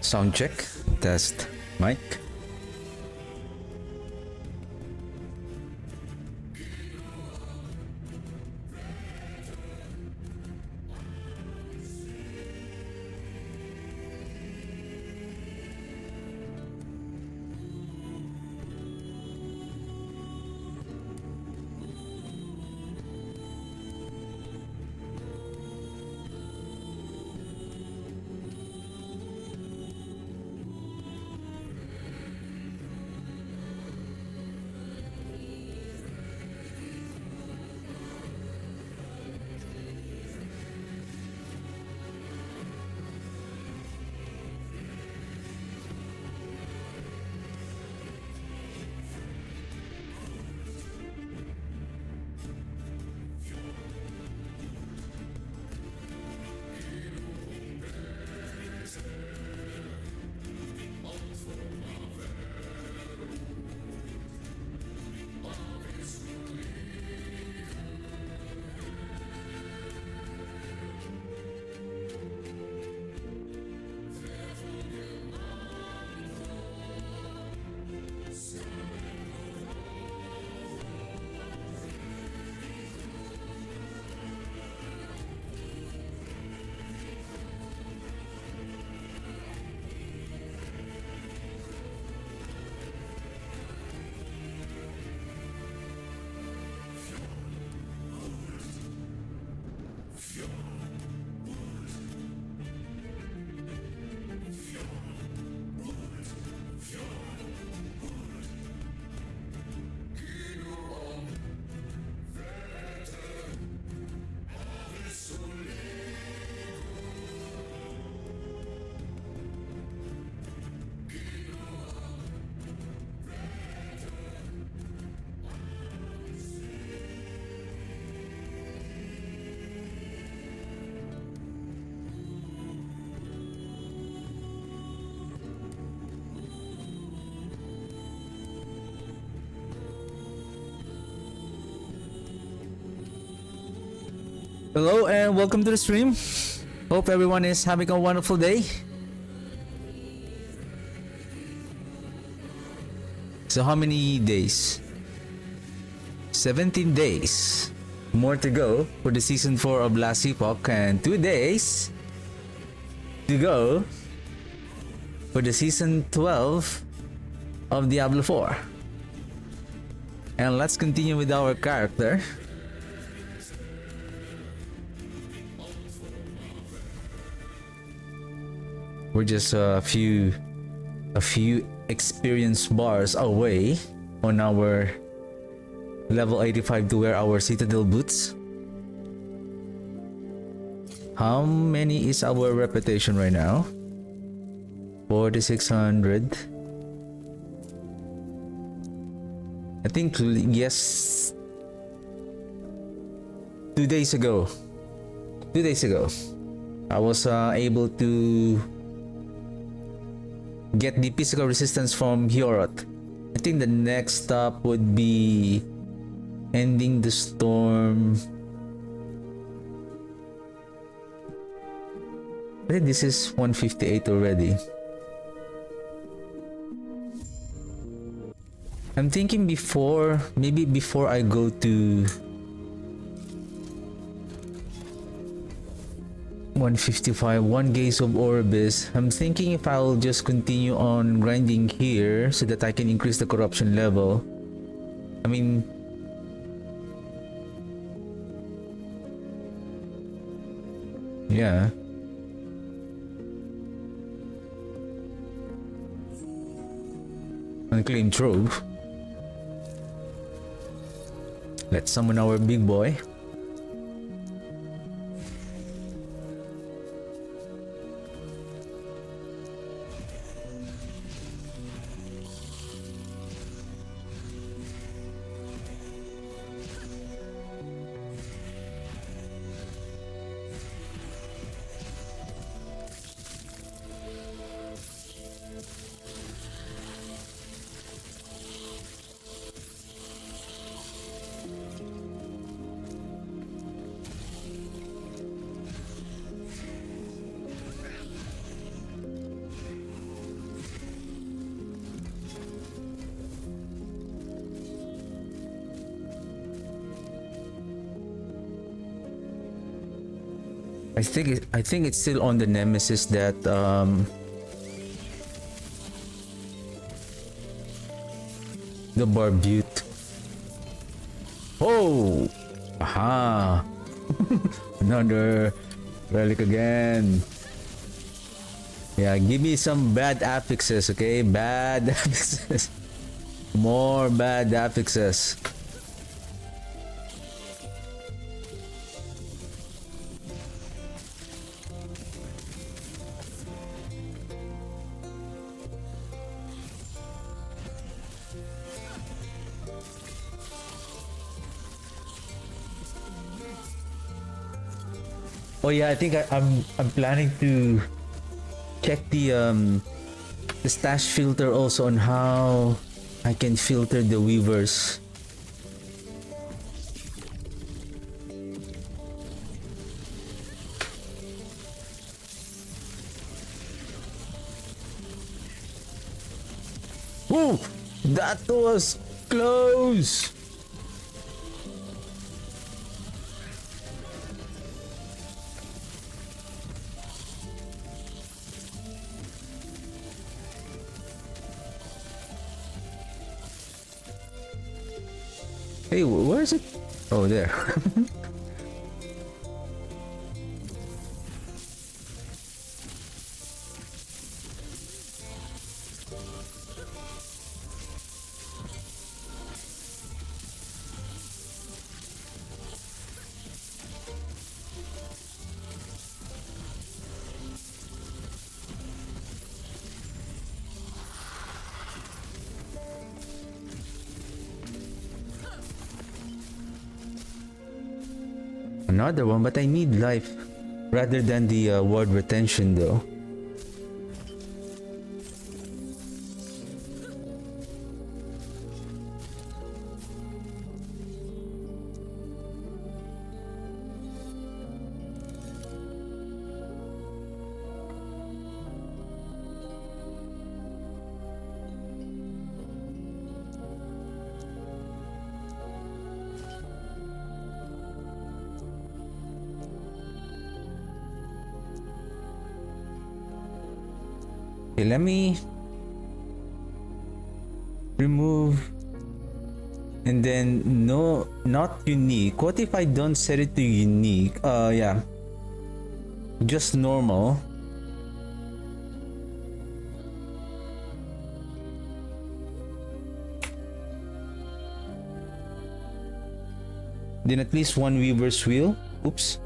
Sound check. Test. Mic. Hello and welcome to the stream. Hope everyone is having a wonderful day. So how many days? 17 days. More to go for the season 4 of last Epoch, and 2 days to go for the season 12 of Diablo 4. And let's continue with our character. We're just a few experience bars away on our level 85 to wear our Citadel boots. How many is our reputation right now? 4,600. I think yes. 2 days ago, I was able to get the physical resistance from Hiorot. I think the next stop would be ending the storm. I think this is 158 already. I'm thinking maybe before I go to 155, 1 Gaze of Orbis, I'm thinking if I'll just continue on grinding here so that I can increase the corruption level. I mean, yeah. Unclaimed Trove. Let's summon our big boy. I think it's still on the Nemesis that the Barbute. Oh! Aha! Another relic again. Yeah, give me some bad affixes, okay? Bad affixes. More bad affixes. Oh yeah, I think I'm planning to check the stash filter also on how I can filter the weavers. Whoa! That was close! Hey, where is it? Oh, there. Another one, but I need life rather than the ward retention though. Okay, let me remove and then no, not unique. What if I don't set it to unique? Yeah, just normal. Then at least one weaver's wheel. Oops.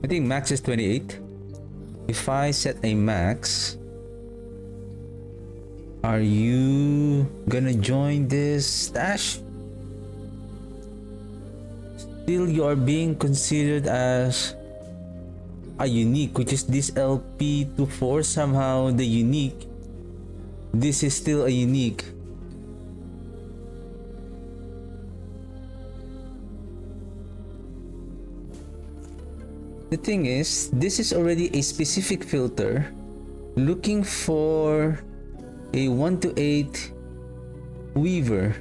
I think max is 28. If I set a max, are you gonna join this stash? Still, you are being considered as a unique, which is this LP24. Somehow the unique, this is still a unique. The thing is, this is already a specific filter looking for a 1 to 8 weaver.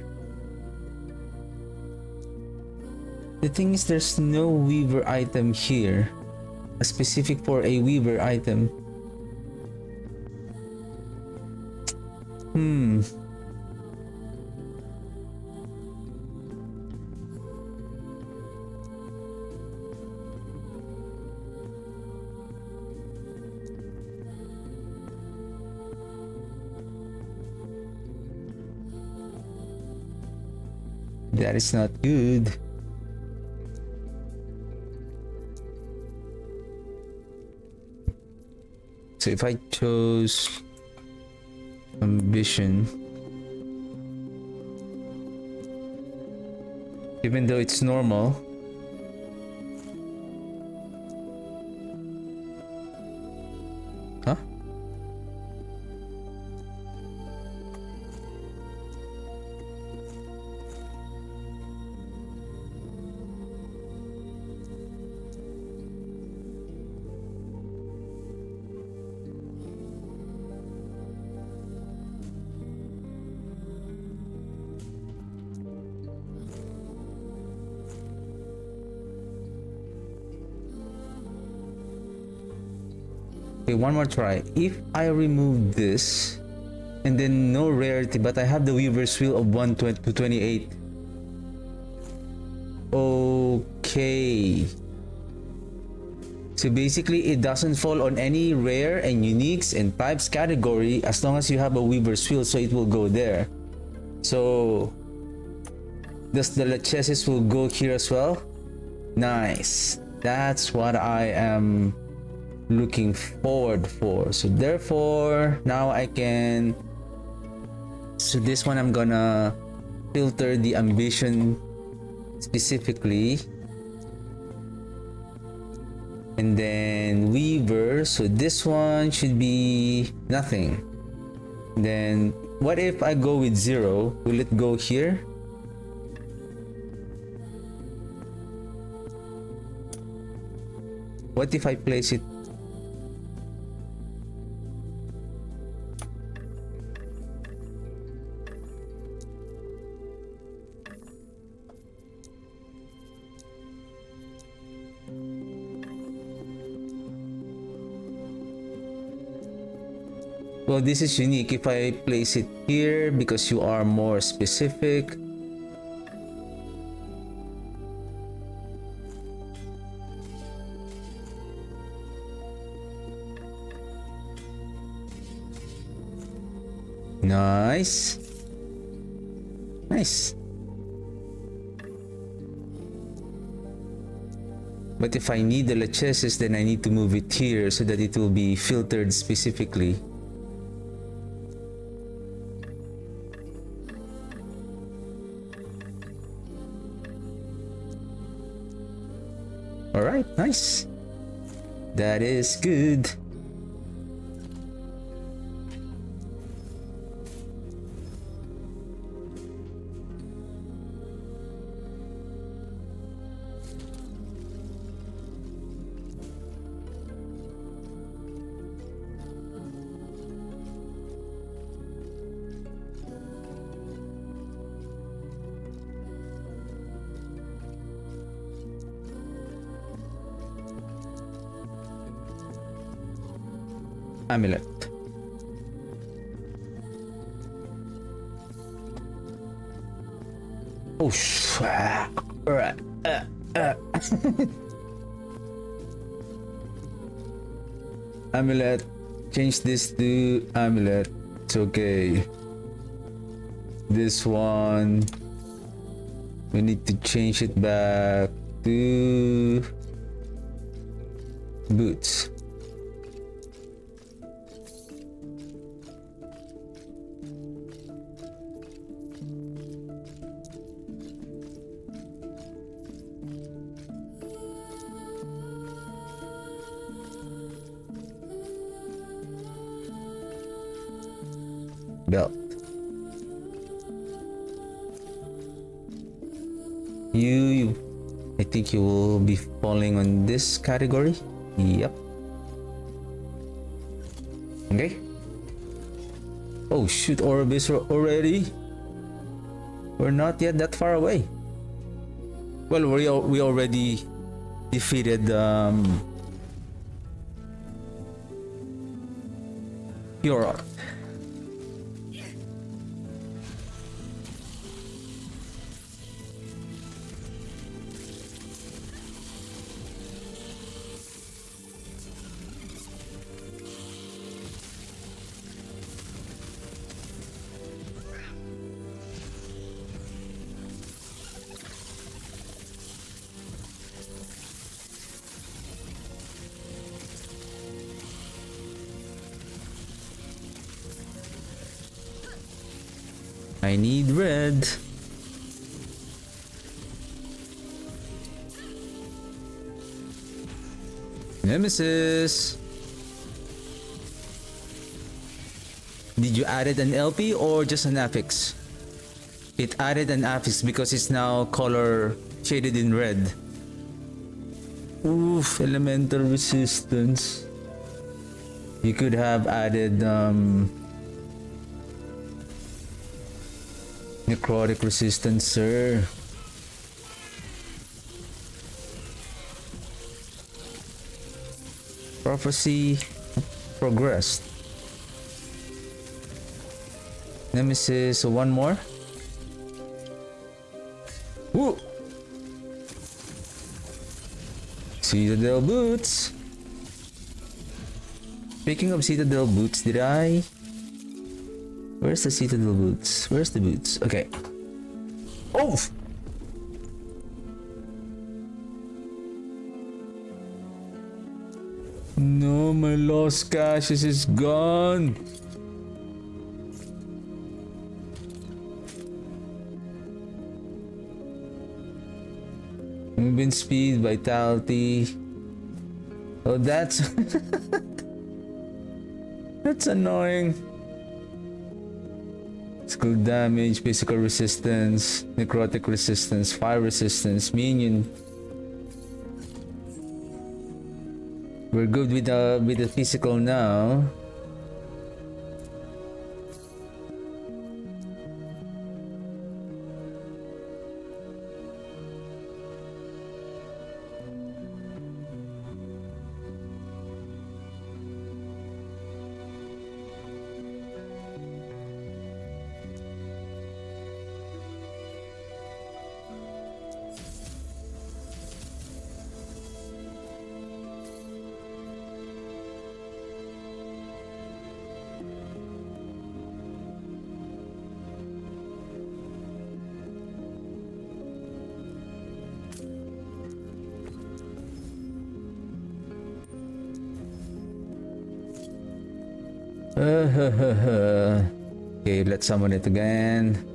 The thing is, there's no weaver item here, a specific for a weaver item. That is not good. So if I chose ambition, even though it's normal, Okay, one more try. If I remove this and then no rarity, but I have the Weaver's Wheel of 120 to 28. Okay. So basically, it doesn't fall on any rare and uniques and types category as long as you have a Weaver's Wheel, so it will go there. So, does the Lachesis will go here as well? Nice. That's what I am looking forward for. So therefore, now I can... So this one I'm gonna filter the ambition specifically. And then Weaver, so this one should be nothing. Then what if I go with 0? Will it go here? What if I place it? Well, this is unique if I place it here because you are more specific. Nice. Nice. But if I need the Lachesis, then I need to move it here so that it will be filtered specifically. Alright, nice. That is good. Amulet. Oh, alright. Amulet. Change this to amulet. It's okay. This one, we need to change it back to boots. Belt. I think you will be falling on this category. Yep. Okay. Oh shoot, Orbis already. We're not yet that far away. Well, we already defeated Pure. I need red. Nemesis. Did you add an LP or just an affix? It added an affix because it's now color shaded in red. Oof, elemental resistance. You could have added necrotic resistance, sir. Prophecy. progressed. Nemesis, one more. Woo! Citadel boots. Speaking of Citadel boots, did I? Where's the Citadel boots? Where's the boots? Okay. Oh! No, my lost cache is gone. Movement speed, vitality. Oh, that's that's annoying. Skill damage, physical resistance, necrotic resistance, fire resistance, minion. We're good with the physical now. Okay, let's summon it again.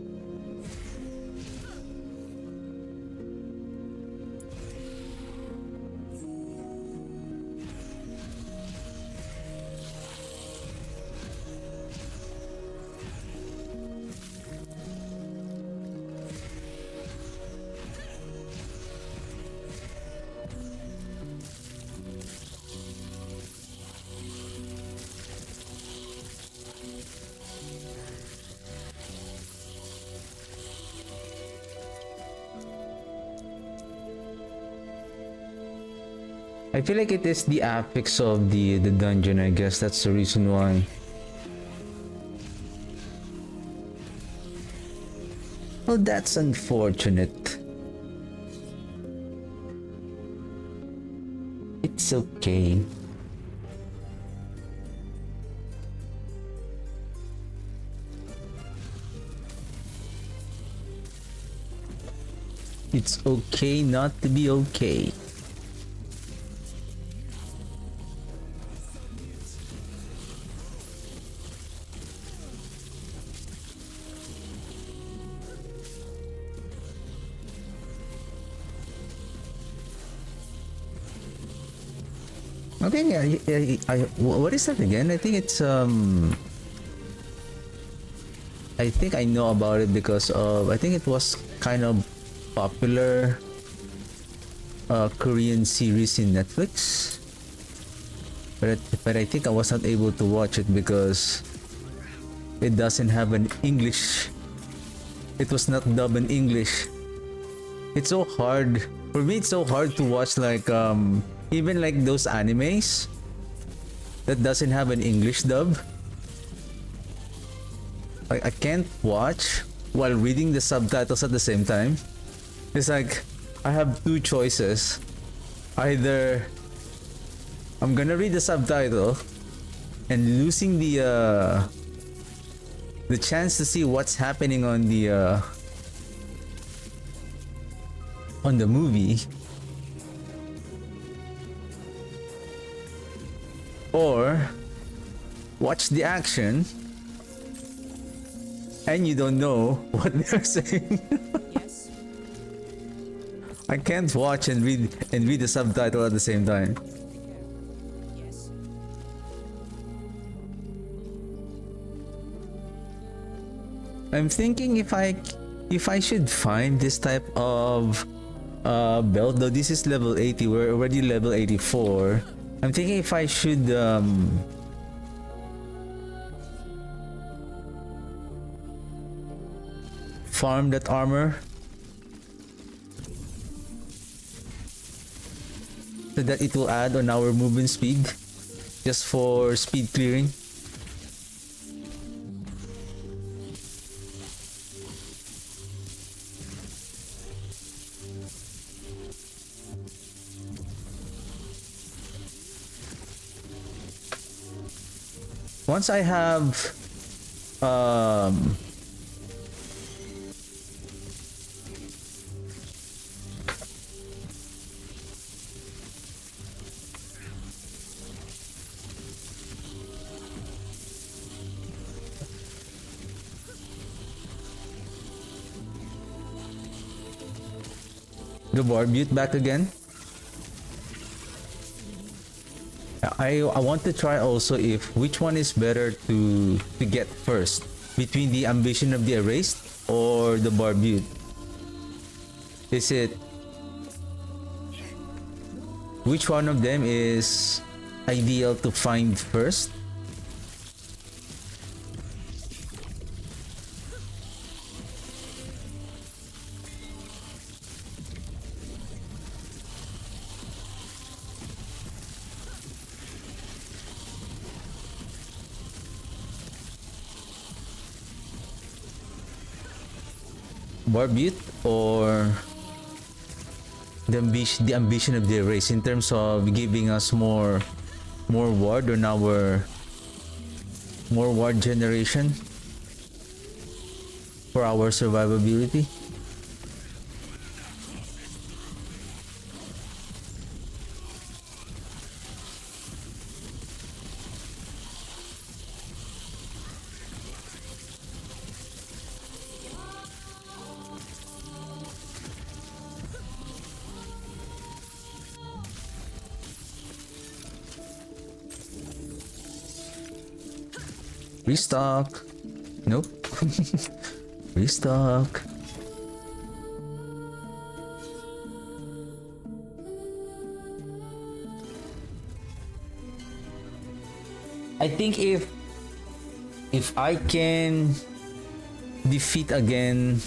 I feel like it is the apex of the dungeon, I guess that's the reason why. Oh, that's unfortunate. It's okay. It's okay not to be okay. Okay, what is that again? I think it's I think I know about it because of, I think it was kind of popular Korean series in Netflix, but I think I was not able to watch it because it doesn't have an English. It was not dubbed in English. It's so hard for me. It's so hard to watch like even like those animes that doesn't have an English dub. I can't watch while reading the subtitles at the same time. It's like I have two choices. Either I'm gonna read the subtitle and losing the chance to see what's happening on the movie, or watch the action and you don't know what they're saying. Yes. I can't watch and read the subtitle at the same time. Yes. I'm thinking if I should find this type of belt, though this is level 80, we're already level 84. I'm thinking if I should farm that armor so that it will add on our movement speed. just for speed clearing. Once I have the Barbute back again. I want to try also if which one is better to get first between the Ambition of the Erased or the Barbute. Is it which one of them is ideal to find first? Barbute or the ambition of the race in terms of giving us more ward on our more ward generation for our survivability. Restock. Nope. Restock. I think if I can defeat again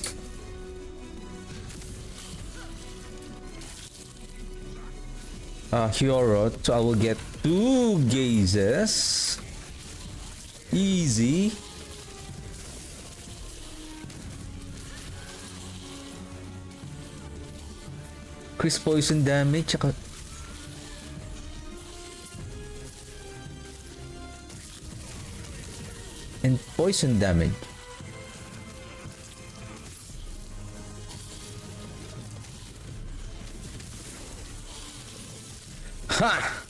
Hyoro, so I will get 2 gazes. Easy. Increase poison damage tsaka and poison damage. Ha!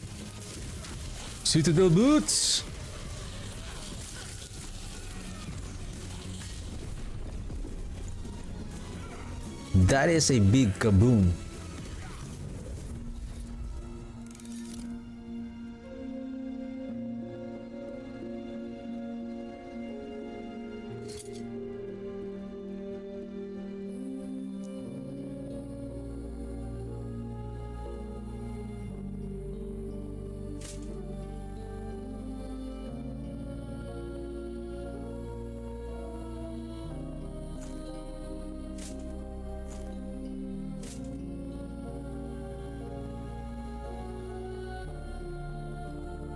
Citadel boots. That is a big kaboom.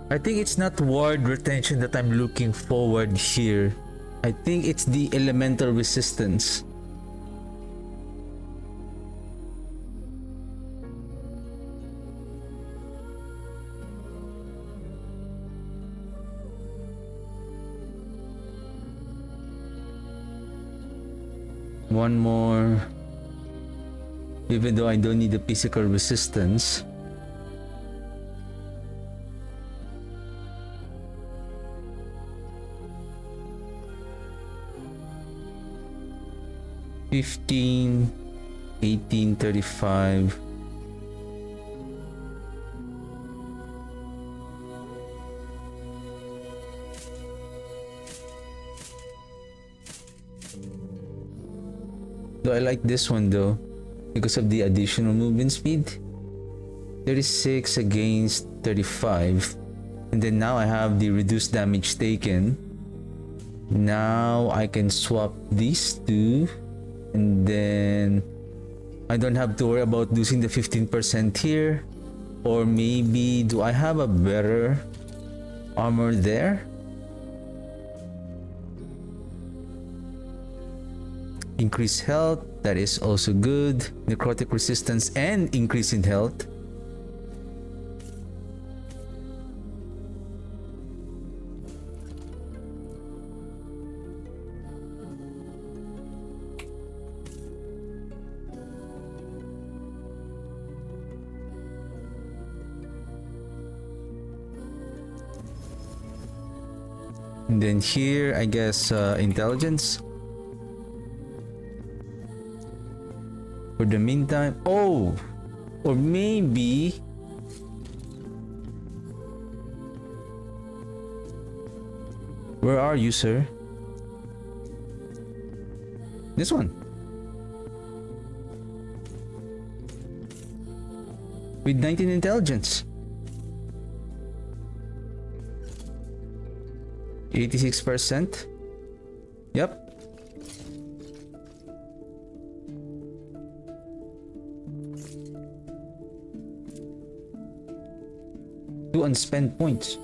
I think it's not ward retention that I'm looking forward here. I think it's the elemental resistance. One more. Even though I don't need the physical resistance. $15, $18, $35. Though I like this one though, because of the additional movement speed. 36 against 35. And then now I have the reduced damage taken. Now I can swap these two. And then I don't have to worry about losing the 15% here. Or maybe do I have a better armor there. Increased health, that is also good. Necrotic resistance and increase in health. And then here, I guess, intelligence. For the meantime, oh, or maybe where are you, sir? This one. With 19 intelligence. 86%. Yep. Two unspent points.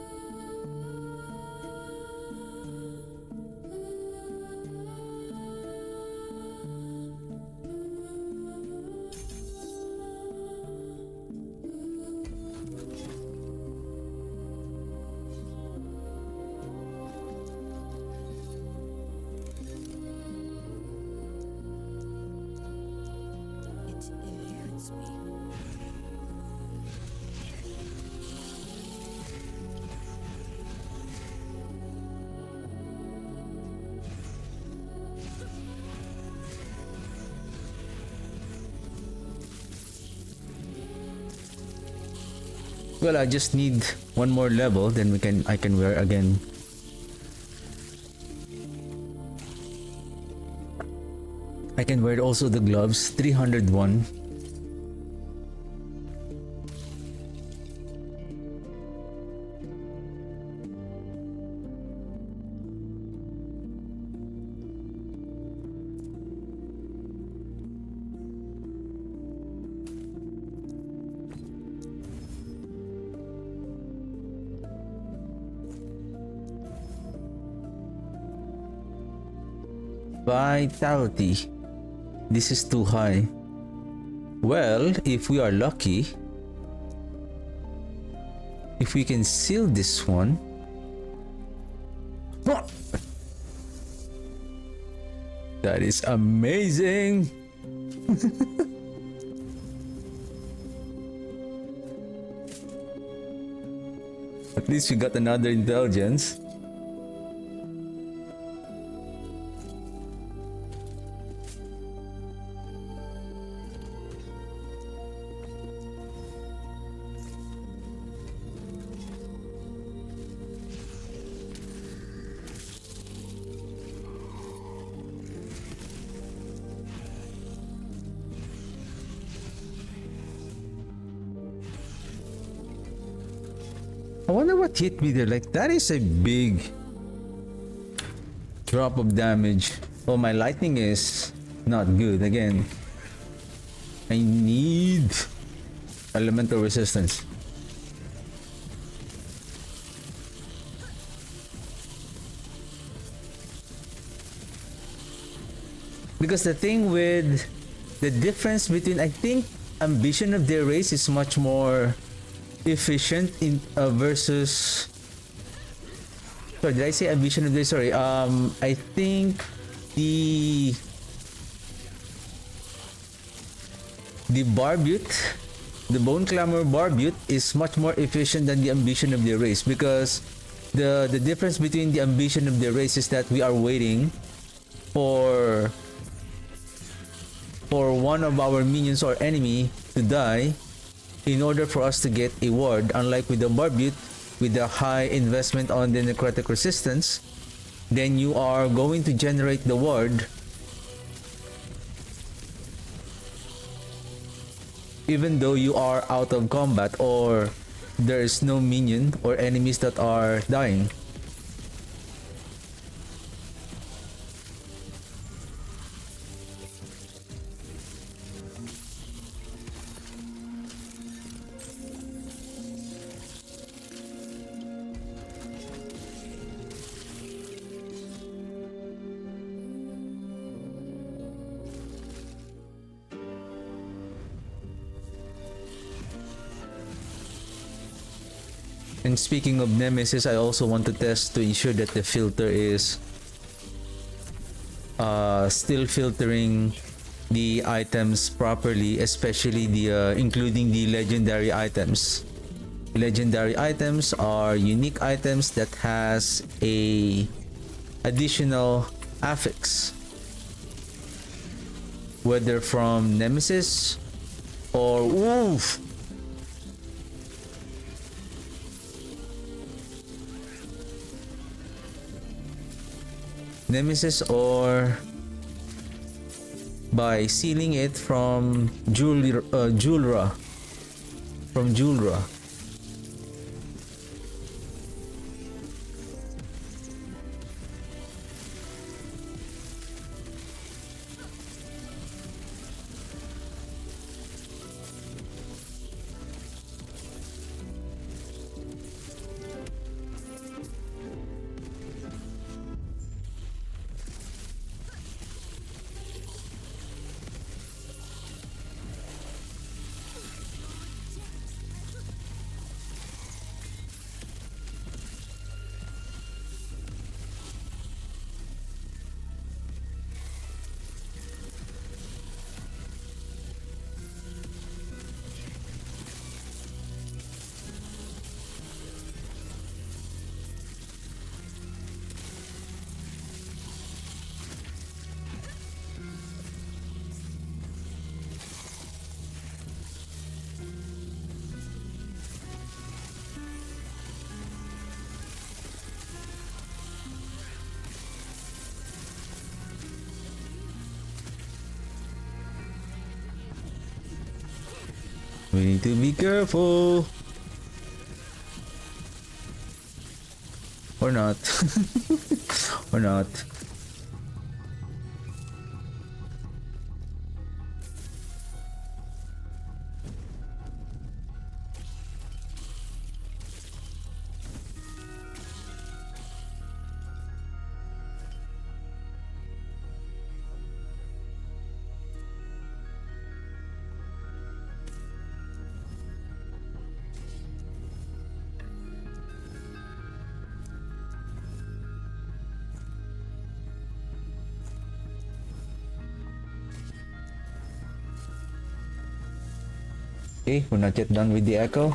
It eludes me. Well, I just need one more level, then I can wear again. I can wear also the gloves, 301. Vitality. This is too high. Well, if we are lucky, if we can seal this one. Oh! That is amazing. At least we got another intelligence. I wonder what hit me there. Like, that is a big drop of damage. Oh, my lightning is not good. Again, I need elemental resistance. Because the thing with the difference between, I think, ambition of their race is much more efficient in versus. Sorry, did I say ambition of their? Sorry. I think the Barbute, the Bone Clamor Barbute is much more efficient than the ambition of their race, because the difference between the ambition of their race is that we are waiting for one of our minions or enemy to die in order for us to get a ward, unlike with the Barbute, with the high investment on the necrotic resistance, then you are going to generate the ward even though you are out of combat or there is no minion or enemies that are dying. And speaking of Nemesis, I also want to test to ensure that the filter is still filtering the items properly, especially the including the legendary items. Legendary items are unique items that has a additional affix, whether from Nemesis or Wolf. Nemesis or by sealing it from Julra. From Julra. We need to be careful. Or not. Or not. Okay, we're not yet done with the echo.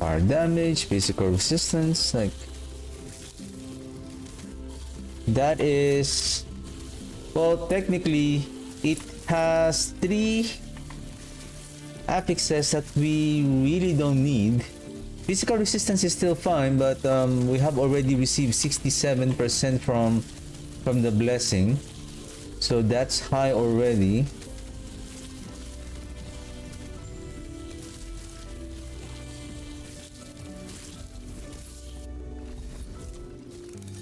Fire damage, physical resistance, like that is, well, technically it has 3 affixes that we really don't need. Physical resistance is still fine, but we have already received 67% from the blessing, so that's high already.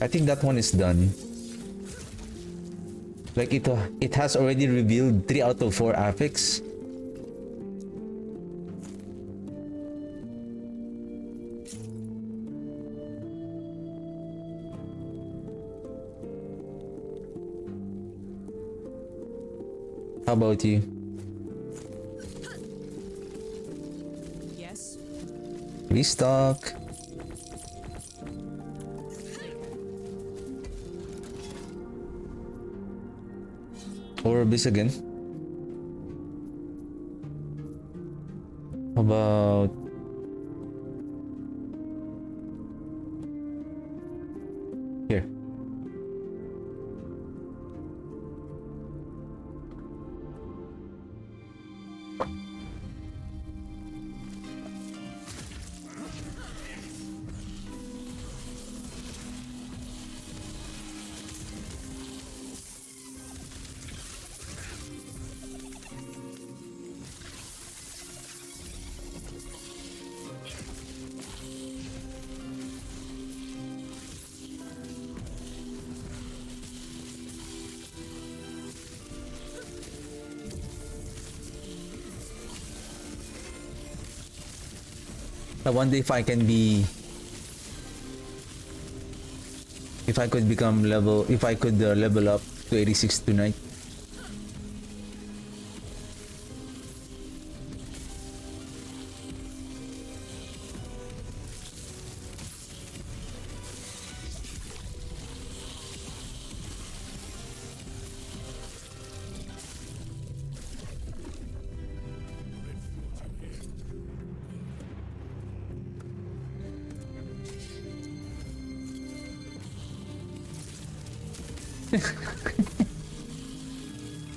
I think that one is done. Like it has already revealed 3 out of 4 affix. How about you? Yes. Restock. Or Abyss again. How about here? I wonder if I can be, if I could become level, if I could level up to 86 tonight.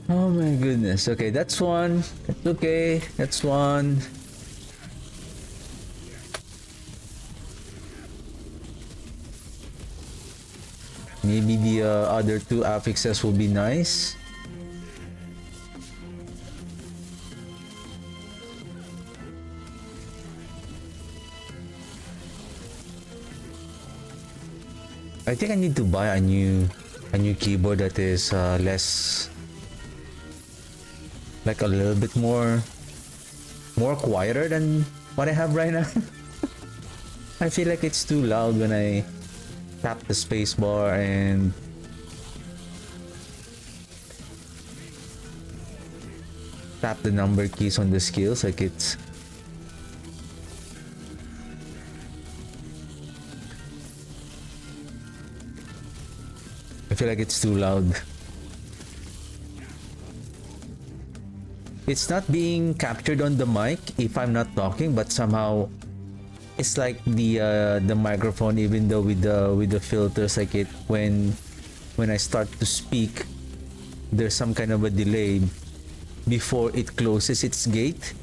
Oh my goodness. Okay, that's one. That's okay. That's one. Maybe the other two affixes will be nice. I think I need to buy a new keyboard that is less, like a little bit more quieter than what I have right now. I feel like it's too loud when I tap the space bar and tap the number keys on the skills. Like it's, I feel like it's too loud. It's not being captured on the mic if I'm not talking, but somehow it's like the microphone, even though with the filters, like it when I start to speak, there's some kind of a delay before it closes its gate,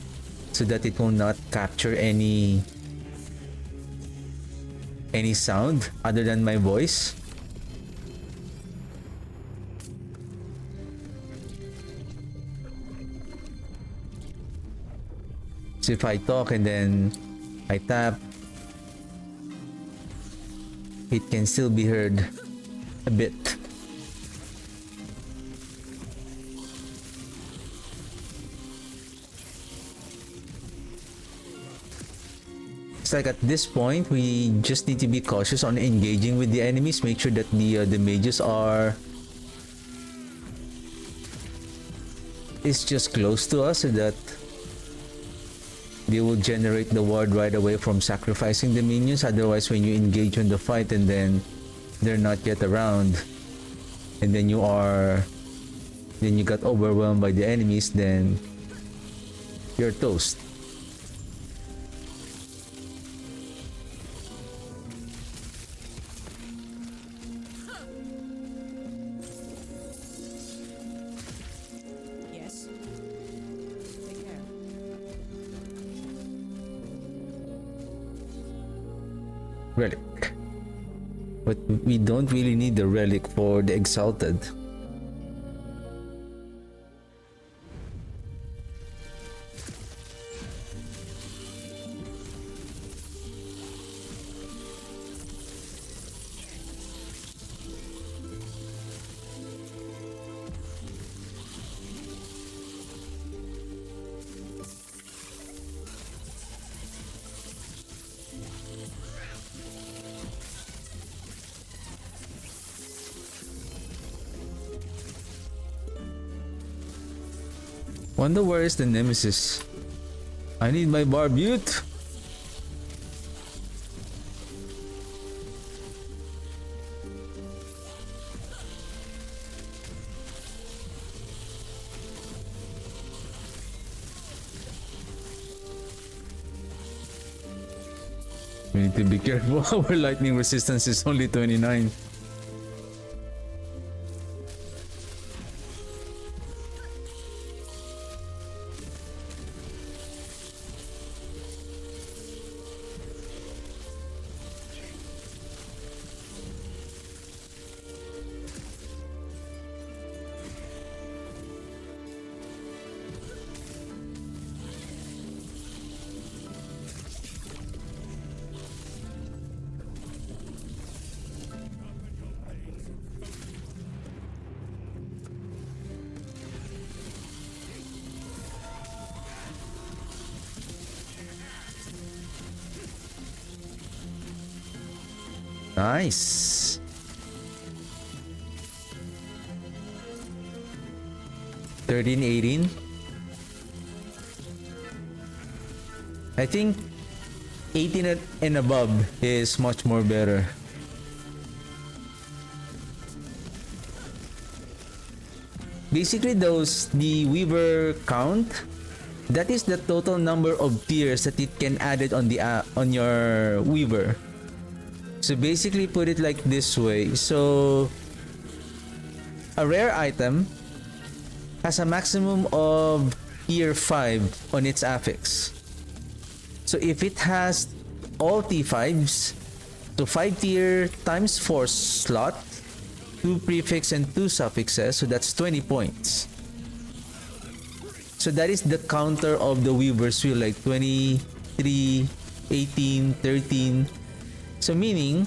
so that it will not capture any sound other than my voice. So if I talk and then I tap, it can still be heard a bit. It's like at this point, we just need to be cautious on engaging with the enemies. Make sure that the mages is just close to us, so that they will generate the ward right away from sacrificing the minions. Otherwise, when you engage in the fight and then they're not yet around, and then you got overwhelmed by the enemies, then you're toast. Yes. Take care. Relic. But we don't really need the relic for the exalted. Wonder where is the nemesis? I need my barbute. We need to be careful. Our lightning resistance is only 29. Nice. $13, $18. I think 18 and above is much more better. Basically, the Weaver count, that is the total number of tiers that it can add it on on your Weaver. So basically, put it like this way. So a rare item has a maximum of tier 5 on its affix. So if it has all T5s, so 5 tier times 4 slot, 2 prefix and 2 suffixes, so that's 20 points. So that is the counter of the Weaver's Wheel, like 23, 18, 13. So meaning,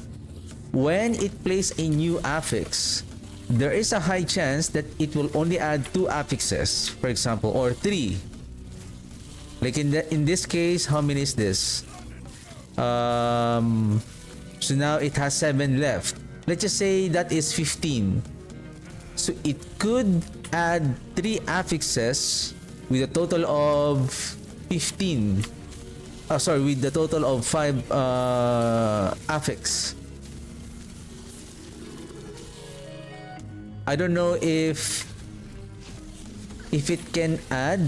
when it plays a new affix, there is a high chance that it will only add 2 affixes, for example, or 3. Like in this case, how many is this? So now it has 7 left. Let's just say that is 15. So it could add 3 affixes with a total of 15. With the total of 5 affix. I don't know if it can add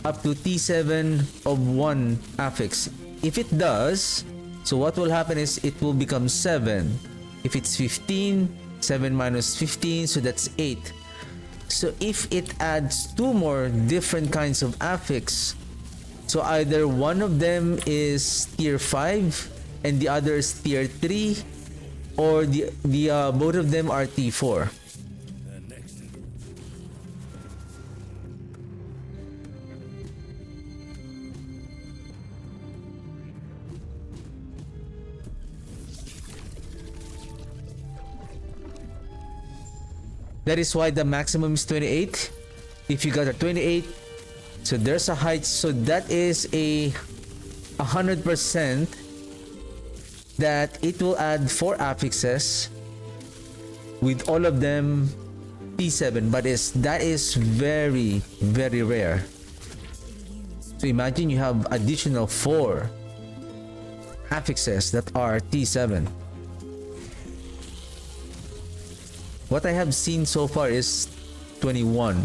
up to T7 of 1 affix. If it does, so what will happen is it will become 7. If it's 15, 7 minus 15, so that's 8. So if it adds 2 more different kinds of affix, so either one of them is tier 5 and the other is tier 3, or the both of them are T4. That is why the maximum is 28. If you got a 28, so there's a height, so that is a 100% that it will add 4 affixes with all of them T7, but that is very, very rare. So imagine you have additional 4 affixes that are T7. What I have seen so far is 21.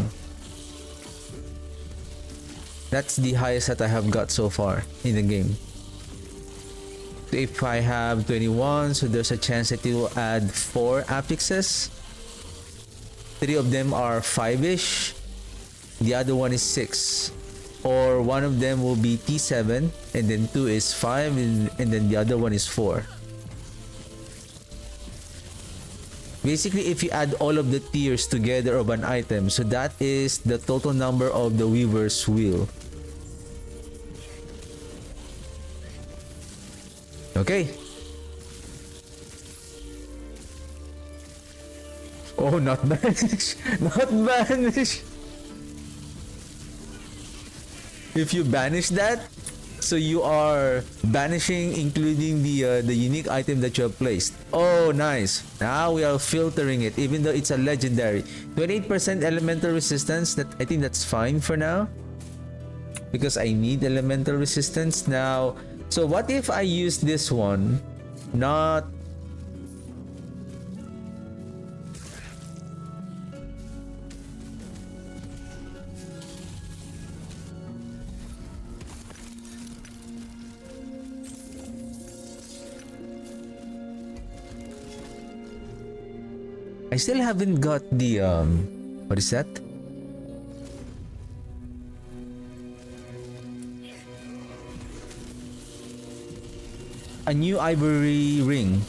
That's the highest that I have got so far in the game. So if I have 21, so there's a chance that it will add 4 affixes. 3 of them are 5-ish. The other one is 6. Or one of them will be T7, and then 2 is 5, and then the other one is 4. Basically, if you add all of the tiers together of an item, so that is the total number of the Weaver's Wheel. Okay. Oh, not banish. Not banish. If you banish that, so you are banishing including the unique item that you have placed. Oh, nice. Now we are filtering it, even though it's a legendary. 28% elemental resistance. That I think that's fine for now, because I need elemental resistance now. So what if I use this one? Not... I still haven't got the what is that? A new ivory ring.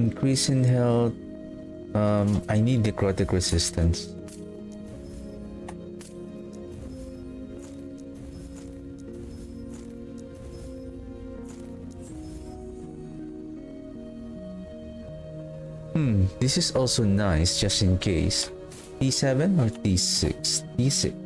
Increase in health. I need necrotic resistance. This is also nice just in case. T7 or T6? T6.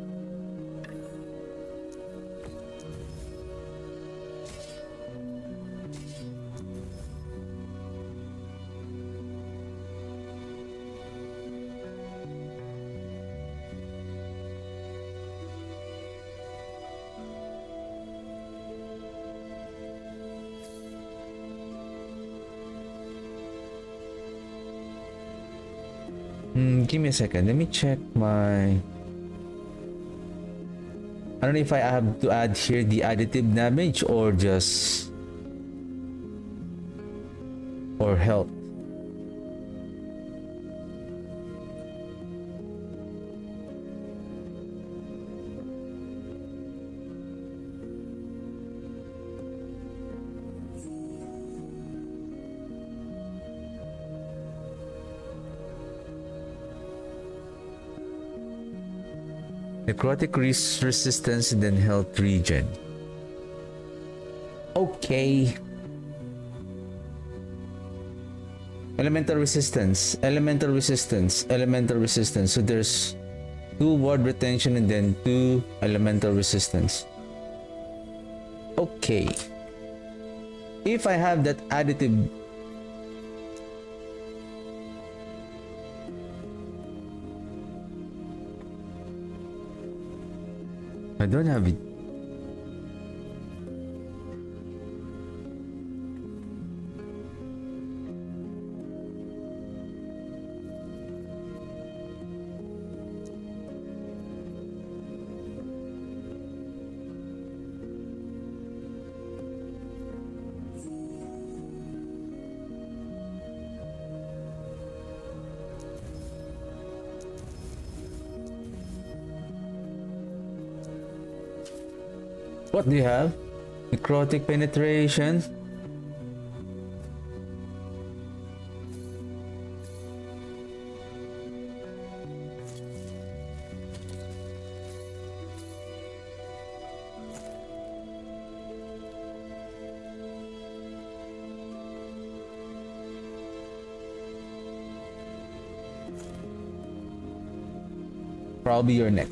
Give me a second. Let me check my... I don't know if I have to add here the additive damage or just... or health. Necrotic resistance and then health regen. Okay. Elemental resistance, elemental resistance, elemental resistance. So there's 2 ward retention and then 2 elemental resistance. Okay. If I have that additive... I don't have it. What do you have? Necrotic penetration. Probably your neck.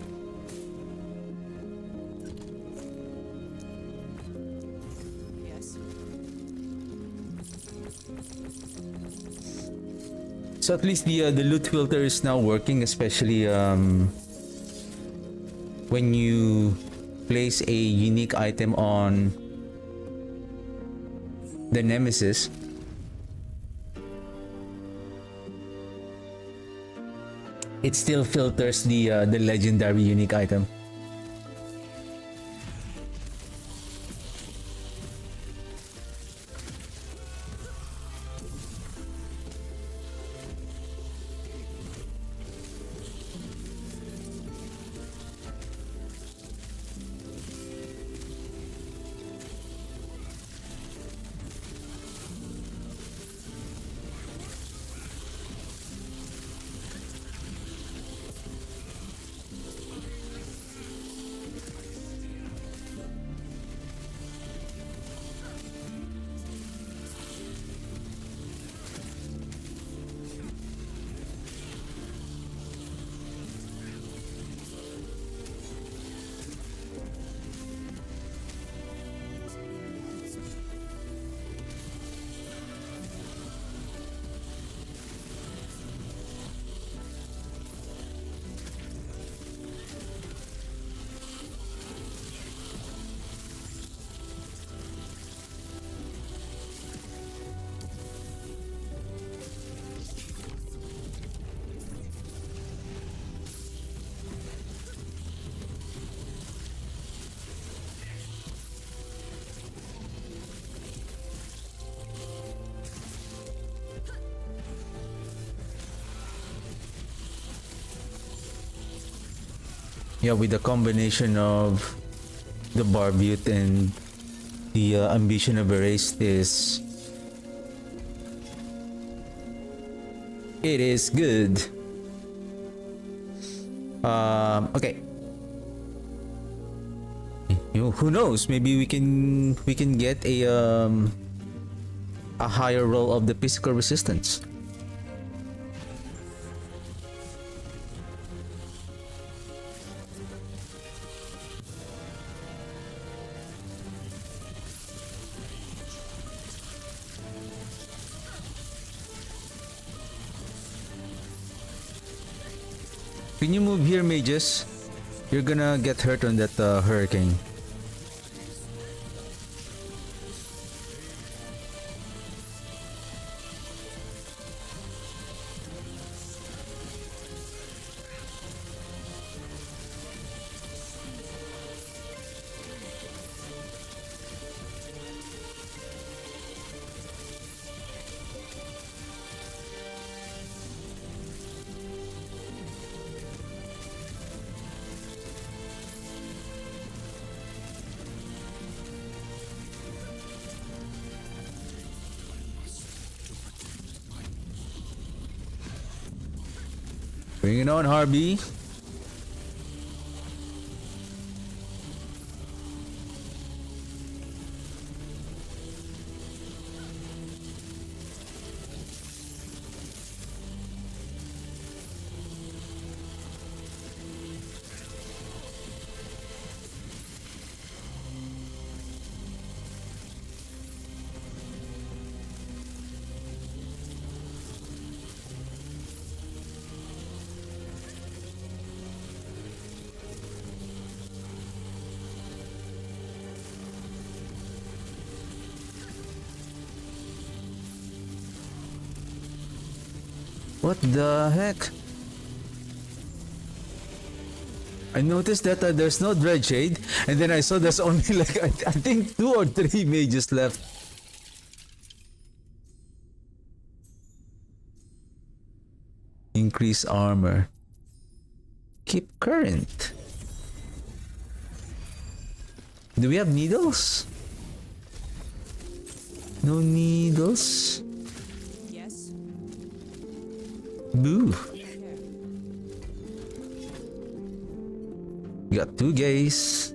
So at least the loot filter is now working, especially when you place a unique item on the nemesis. It still filters the legendary unique item. Yeah, with the combination of the Barbute and the Ambition of Erased is It is good. Okay. Who knows? Maybe we can get a higher roll of the physical resistance. Can you move here, mages? You're gonna get hurt on that hurricane. Bring it on, Harvey. What the heck? I noticed that there's no Dreadshade, and then I saw there's only like I think 2 or 3 mages left. Increase armor. Keep current. Do we have needles? No needles? Yes. Boo. Take care. We got 2 gays.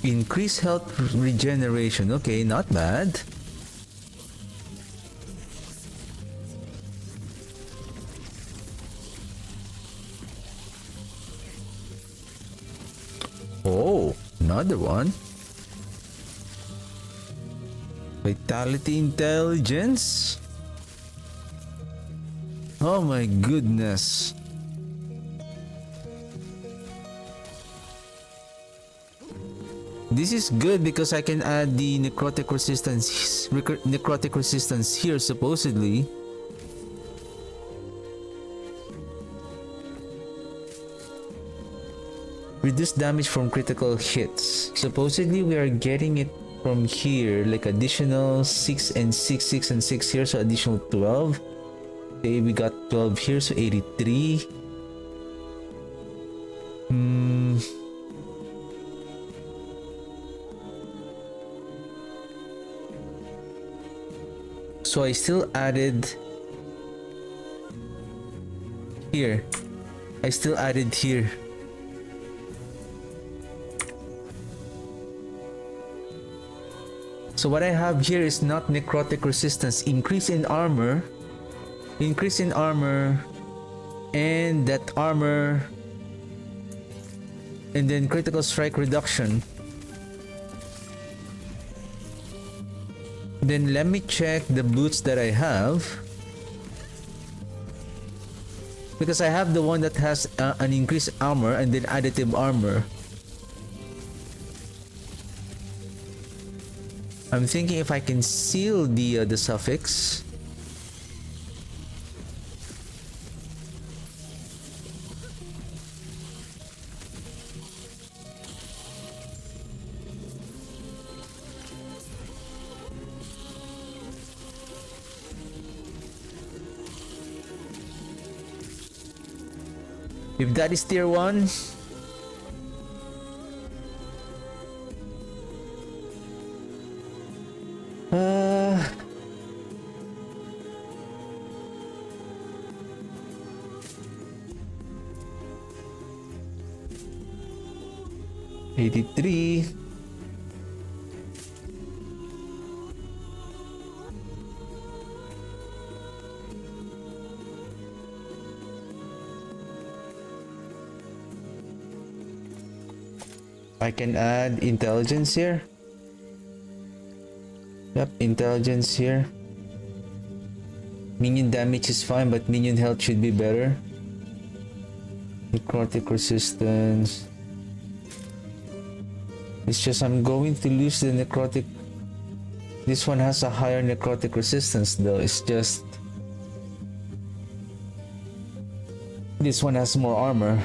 Increase health regeneration. Okay, not bad. Oh, another one. Vitality intelligence. Oh my goodness. This is good because I can add the necrotic resistance here supposedly. Reduce damage from critical hits. Supposedly we are getting it from here, like additional 6 and 6, 6 and 6 here, so additional 12. Okay, we got 12 here, so 83. So I still added here. I still added here. So what I have here is not necrotic resistance, increase in armor, and that armor, and then critical strike reduction. Then let me check the boots that I have, because I have the one that has an increased armor and then additive armor. I'm thinking if I can seal the suffix. If that is tier 1, uh, $83. I can add intelligence here. Yep, intelligence here. Minion damage is fine, but minion health should be better. Necrotic resistance. It's just I'm going to lose the necrotic. This one has a higher necrotic resistance though. It's just this one has more armor.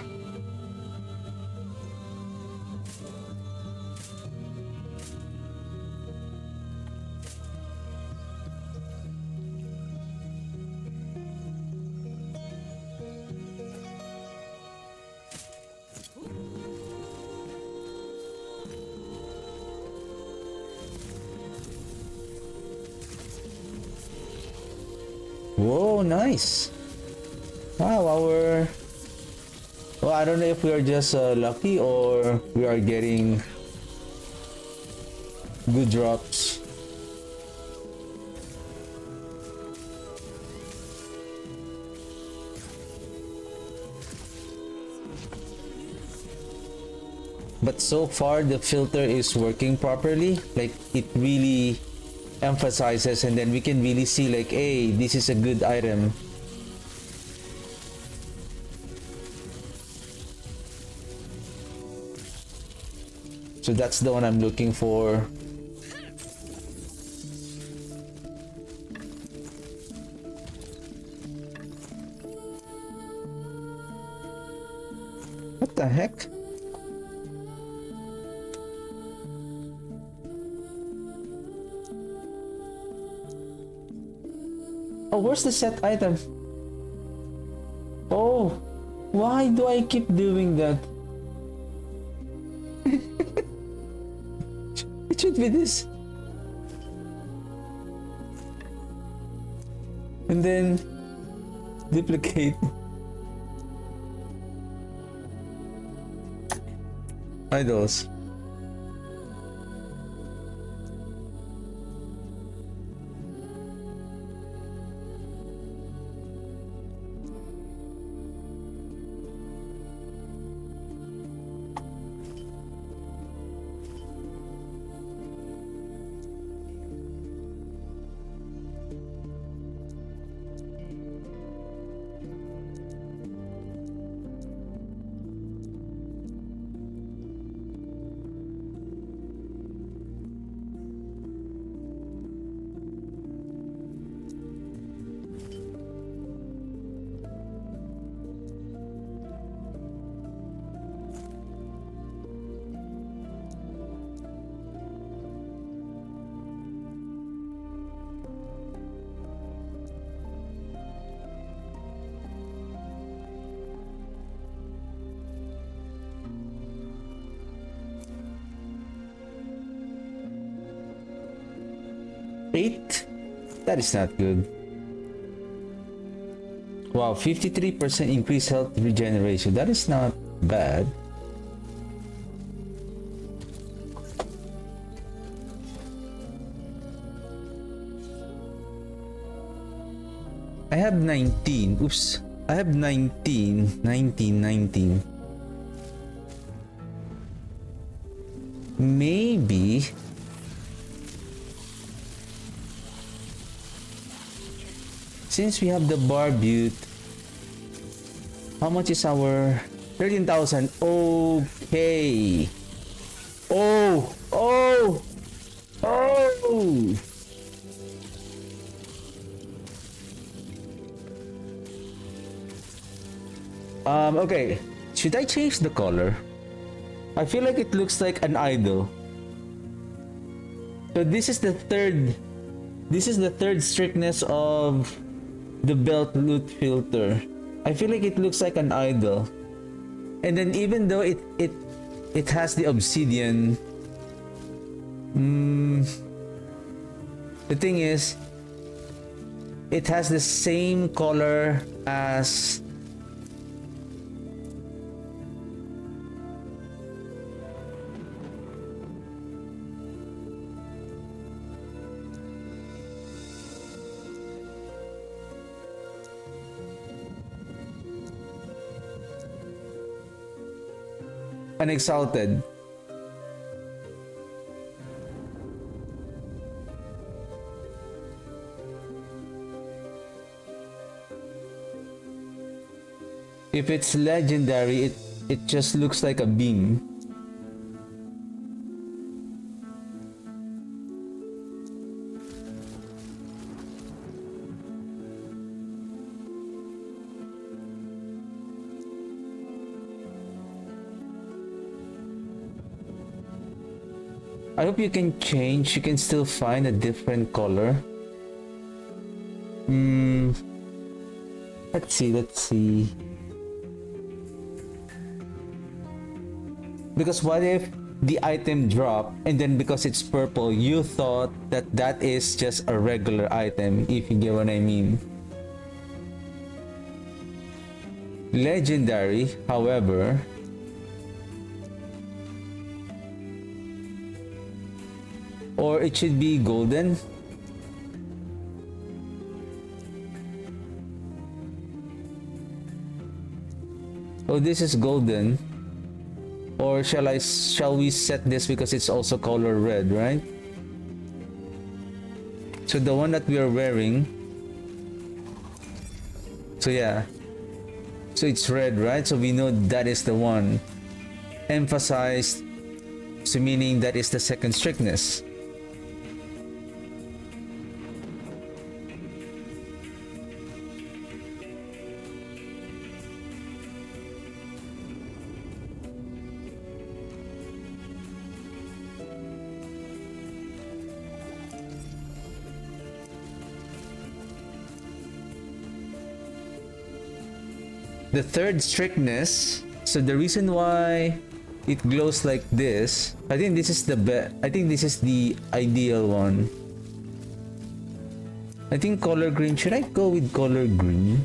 Whoa, nice. Wow, well, I don't know if we are just lucky or we are getting good drops. But so far the filter is working properly. Like it really emphasizes, and then we can really see like, hey, this is a good item. So that's the one I'm looking for. What the heck? Oh, where's the set item? Oh, why do I keep doing that? It should be this. And then duplicate. Idols. Eight? That is not good. Wow, 53% increased health regeneration. That is not bad. I have 19. Oops. I have 19. Maybe since we have the barbute, how much is our 13,000? Okay. Oh. Okay. Should I change the color? I feel like it looks like an idol. So this is the third strictness of the belt loot filter. I feel like it looks like an idol. And then even though it has the obsidian, the thing is, it has the same color as an exalted. If it's legendary, it just looks like a beam. I hope you can change, you can still find a different color. Let's see. Because what if the item dropped and then because it's purple, you thought that that is just a regular item, if you get what I mean. Legendary, however, or it should be golden. Oh, this is golden. Or shall we set this because it's also color red, right? So the one that we are wearing, so yeah, so it's red, right? So we know that is the one. Emphasized, so meaning that is the second strictness. The third strictness, so the reason why it glows like this, I think this is the ideal one. I think color green. Should I go with color green?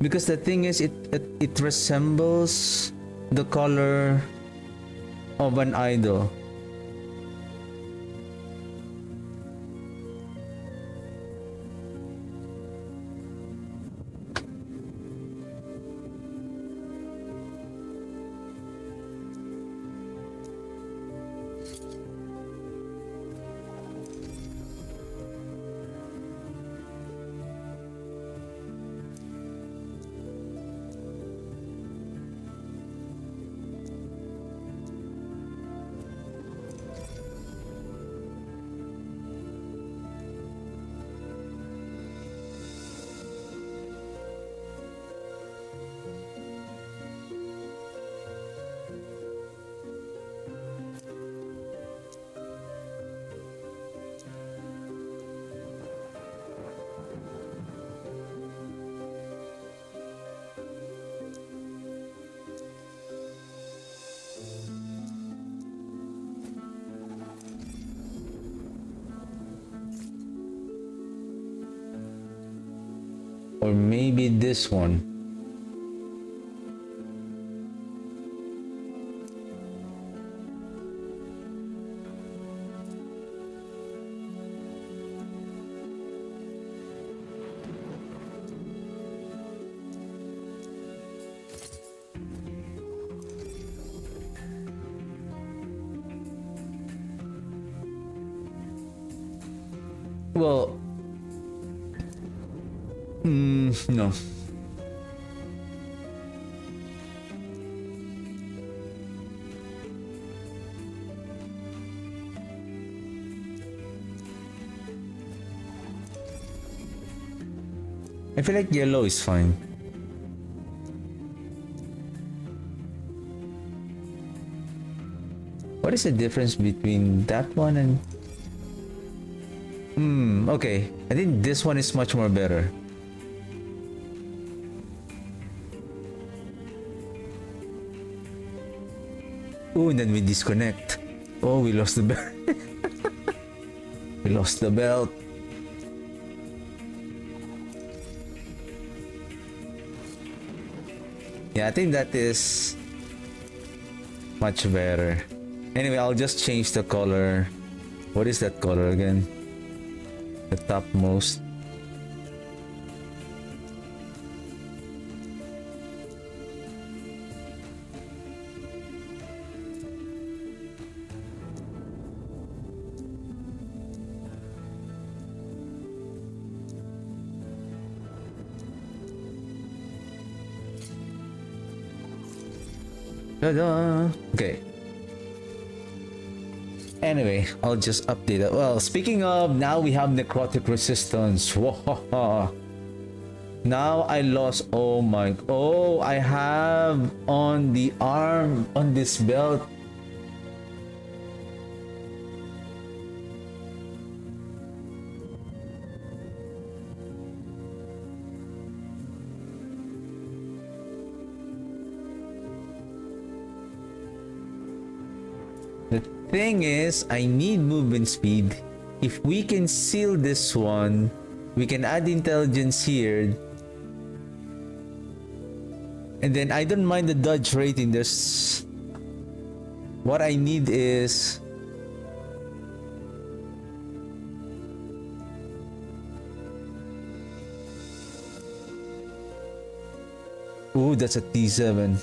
Because the thing is, it resembles the color of an idol. Or maybe this one. Well, no. I feel like yellow is fine. What is the difference between that one and... okay. I think this one is much more better. Oh, and then we disconnect. Oh, we lost the belt. We lost the belt. Yeah, I think that is much better. Anyway, I'll just change the color. What is that color again? The topmost. Ta-da! Okay. Anyway, I'll just update it. Well, speaking of, now we have necrotic resistance. Wahaha. Now I lost. Oh my. Oh, I have on the arm on this belt. The thing is, I need movement speed. If we can seal this one, we can add intelligence here. And then I don't mind the dodge rating. There's... What I need is... Ooh, that's a T7.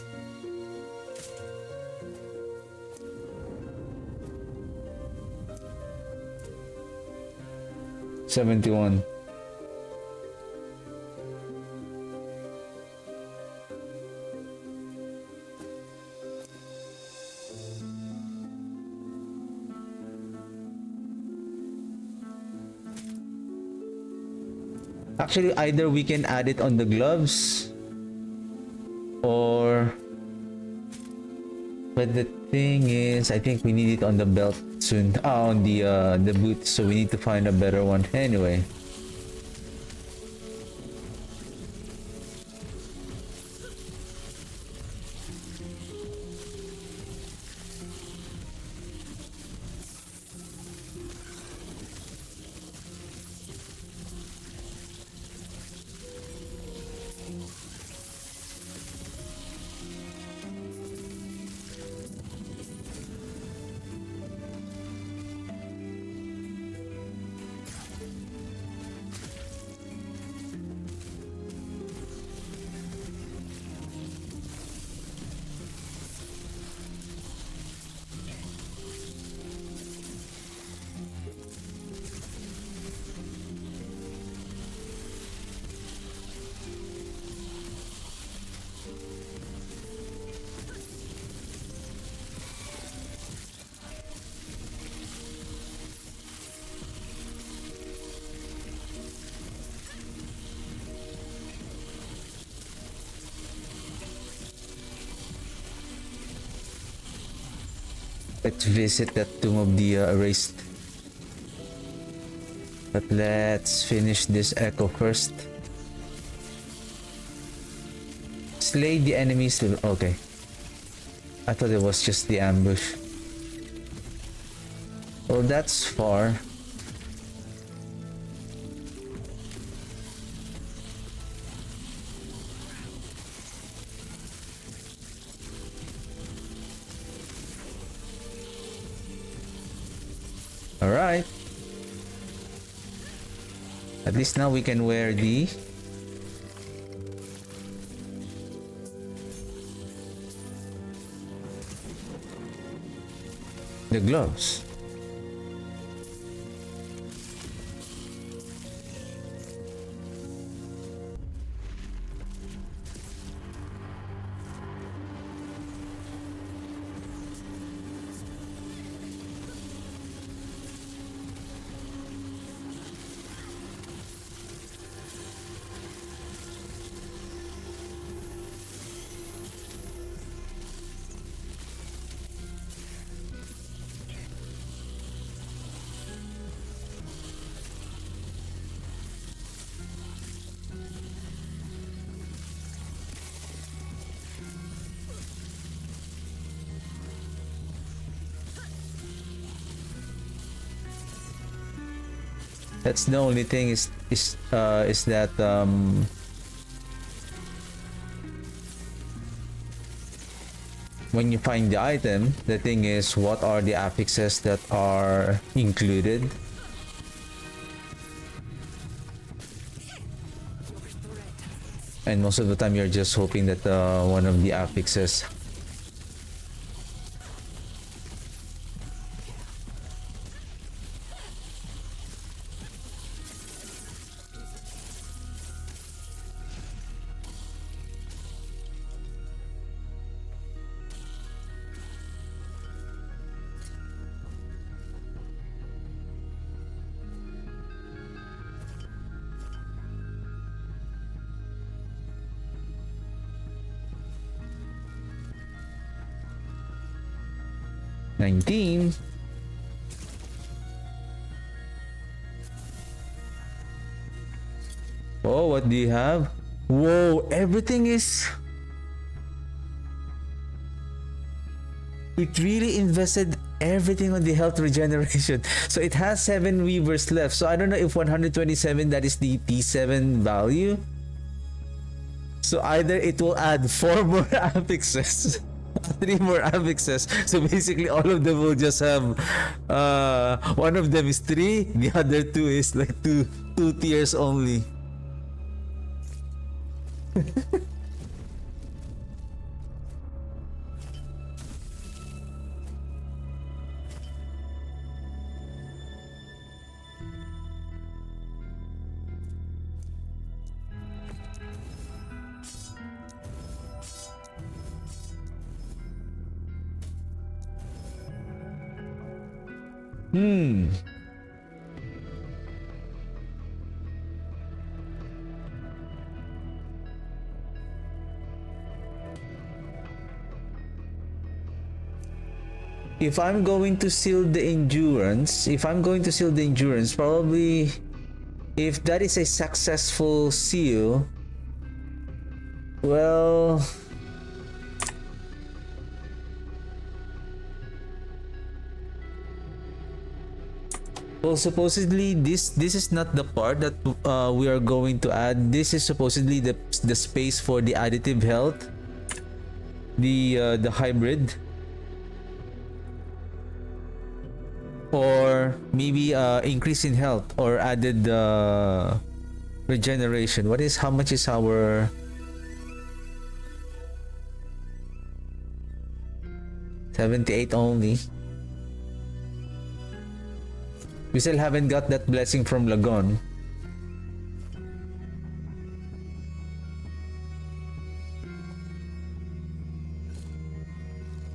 $71. Actually, either we can add it on the gloves or... But the thing is, I think we need it on the belt soon. On the boots, so we need to find a better one. Anyway. Let's visit that tomb of the erased. But let's finish this echo first. Slay the enemies. Okay. I thought it was just the ambush. Well, that's far. Alright. At least now we can wear the gloves. That's the only thing is that when you find the item, the thing is, what are the affixes that are included? And most of the time, you're just hoping that one of the affixes. Oh, what do you have? Whoa, everything is... It really invested everything on the health regeneration. So it has 7 weavers left. So I don't know if 127, that is the T7 value. So either it will add 4 more affixes, 3 more affixes. So basically all of them will just have, one of them is 3, the other 2 is like 2 tiers only. If I'm going to seal the endurance, probably if that is a successful seal, well, supposedly this is not the part that we are going to add. This is supposedly the space for the additive health, the hybrid. Or maybe increase in health or added regeneration. How much is our... $78 only. We still haven't got that blessing from Lagon.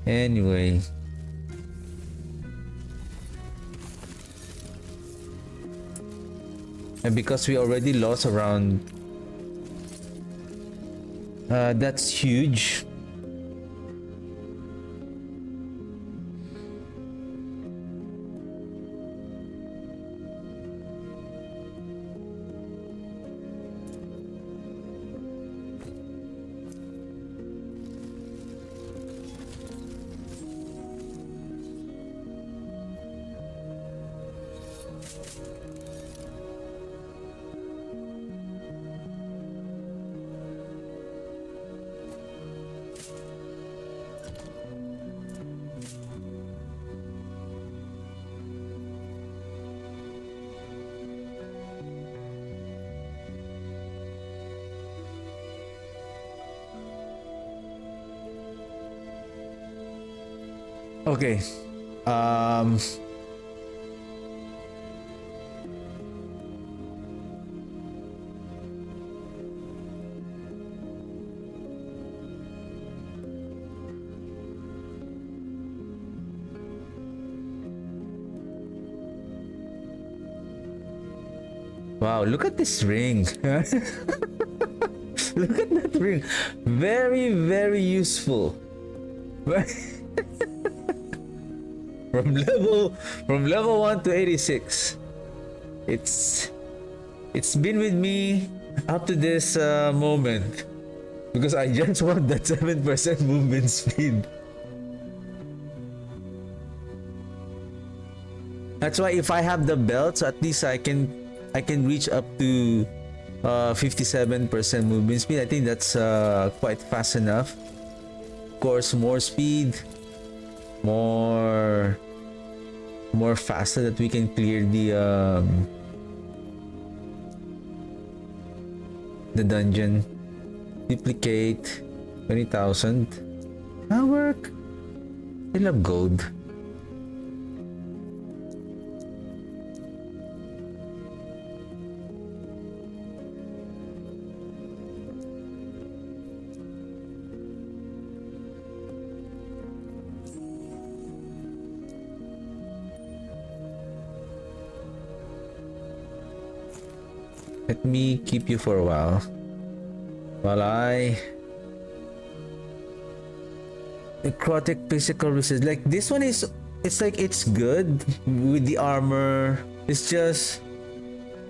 Anyway. And because we already lost around... that's huge. Okay. Wow, look at this ring. Look at that ring. Very, very useful. From level 1 to 86. It's been with me up to this moment because I just want that 7% movement speed. That's why if I have the belt, so at least I can I can reach up to 57% movement speed. I think that's quite fast enough. Of course, more speed, more faster that we can clear the dungeon. Duplicate 20,000. That work. I love gold. Let me keep you for a while I Necrotic physical resist. Like this one is, it's like it's good with the armor. It's just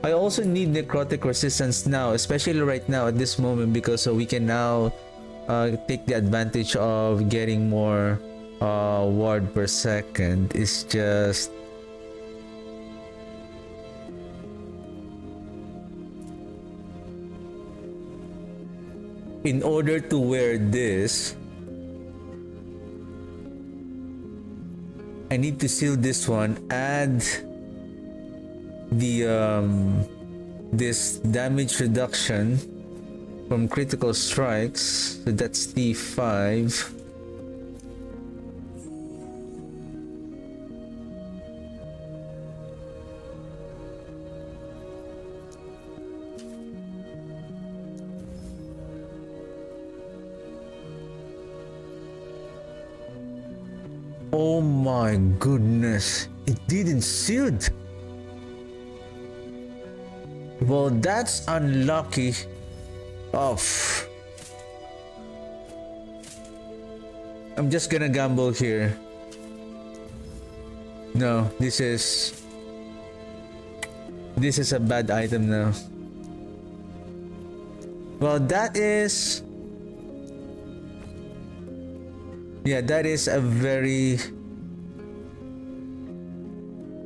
I also need necrotic resistance now, especially right now at this moment, because we can now take the advantage of getting more ward per second. It's just in order to wear this, I need to seal this one, add the this damage reduction from critical strikes, so that's T5. Oh my goodness, it didn't sealed. Well, that's unlucky. Off. I'm just gonna gamble here. No, this is a bad item now. Well, that is, yeah, that is a very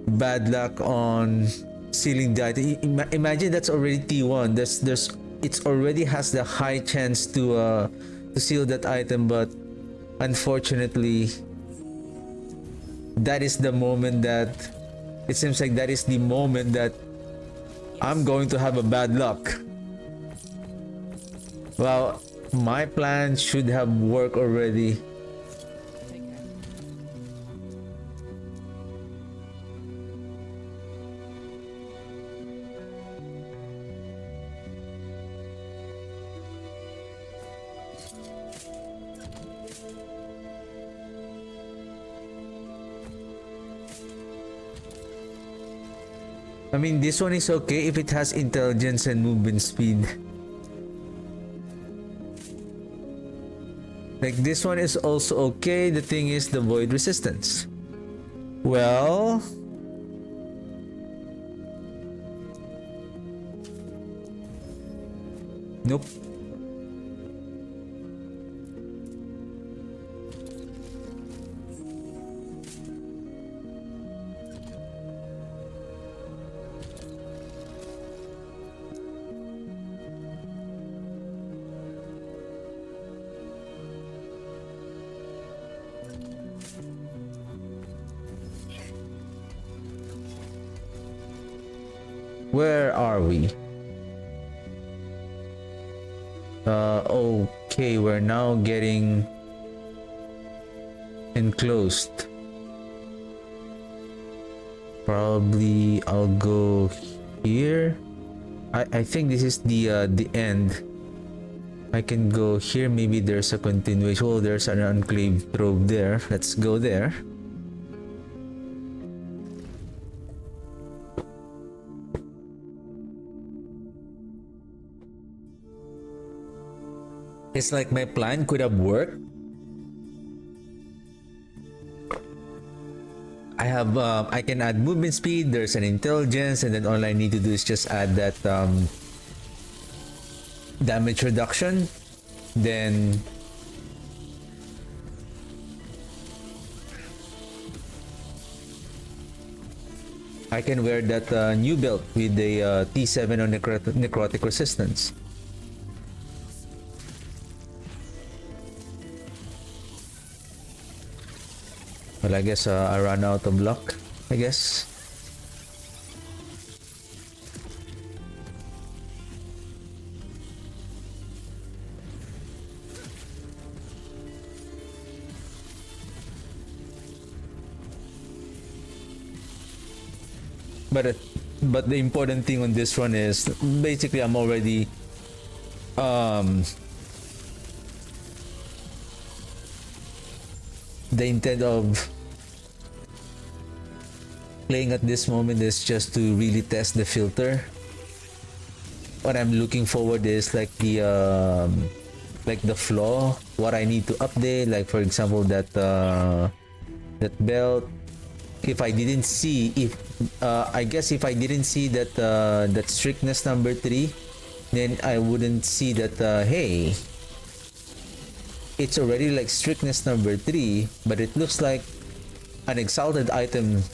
bad luck on sealing the item. Imagine that's already T1. It's already has the high chance to seal that item, but unfortunately, that is the moment that it seems like that is the moment that I'm going to have a bad luck. Well, my plan should have worked already. I mean, this one is okay if it has intelligence and movement speed. Like this one is also okay. The thing is the void resistance. Well, nope. Where are we? Okay, we're now getting enclosed. Probably I'll go here. I think this is the end. I can go here. Maybe there's a continuation. Oh, there's an enclave trove there. Let's go there. It's like my plan could have worked. I can add movement speed, there's an intelligence, and then all I need to do is just add that damage reduction. Then I can wear that new belt with the T7 on necrotic resistance. Well, I guess I ran out of luck, I guess. But the important thing on this one is basically I'm already the intent of playing at this moment is just to really test the filter. What I'm looking forward is like the flaw, what I need to update, like for example that belt. If I didn't see, I guess if I didn't see that that strictness number 3, then I wouldn't see that hey, it's already like strictness number 3, but it looks like an exalted item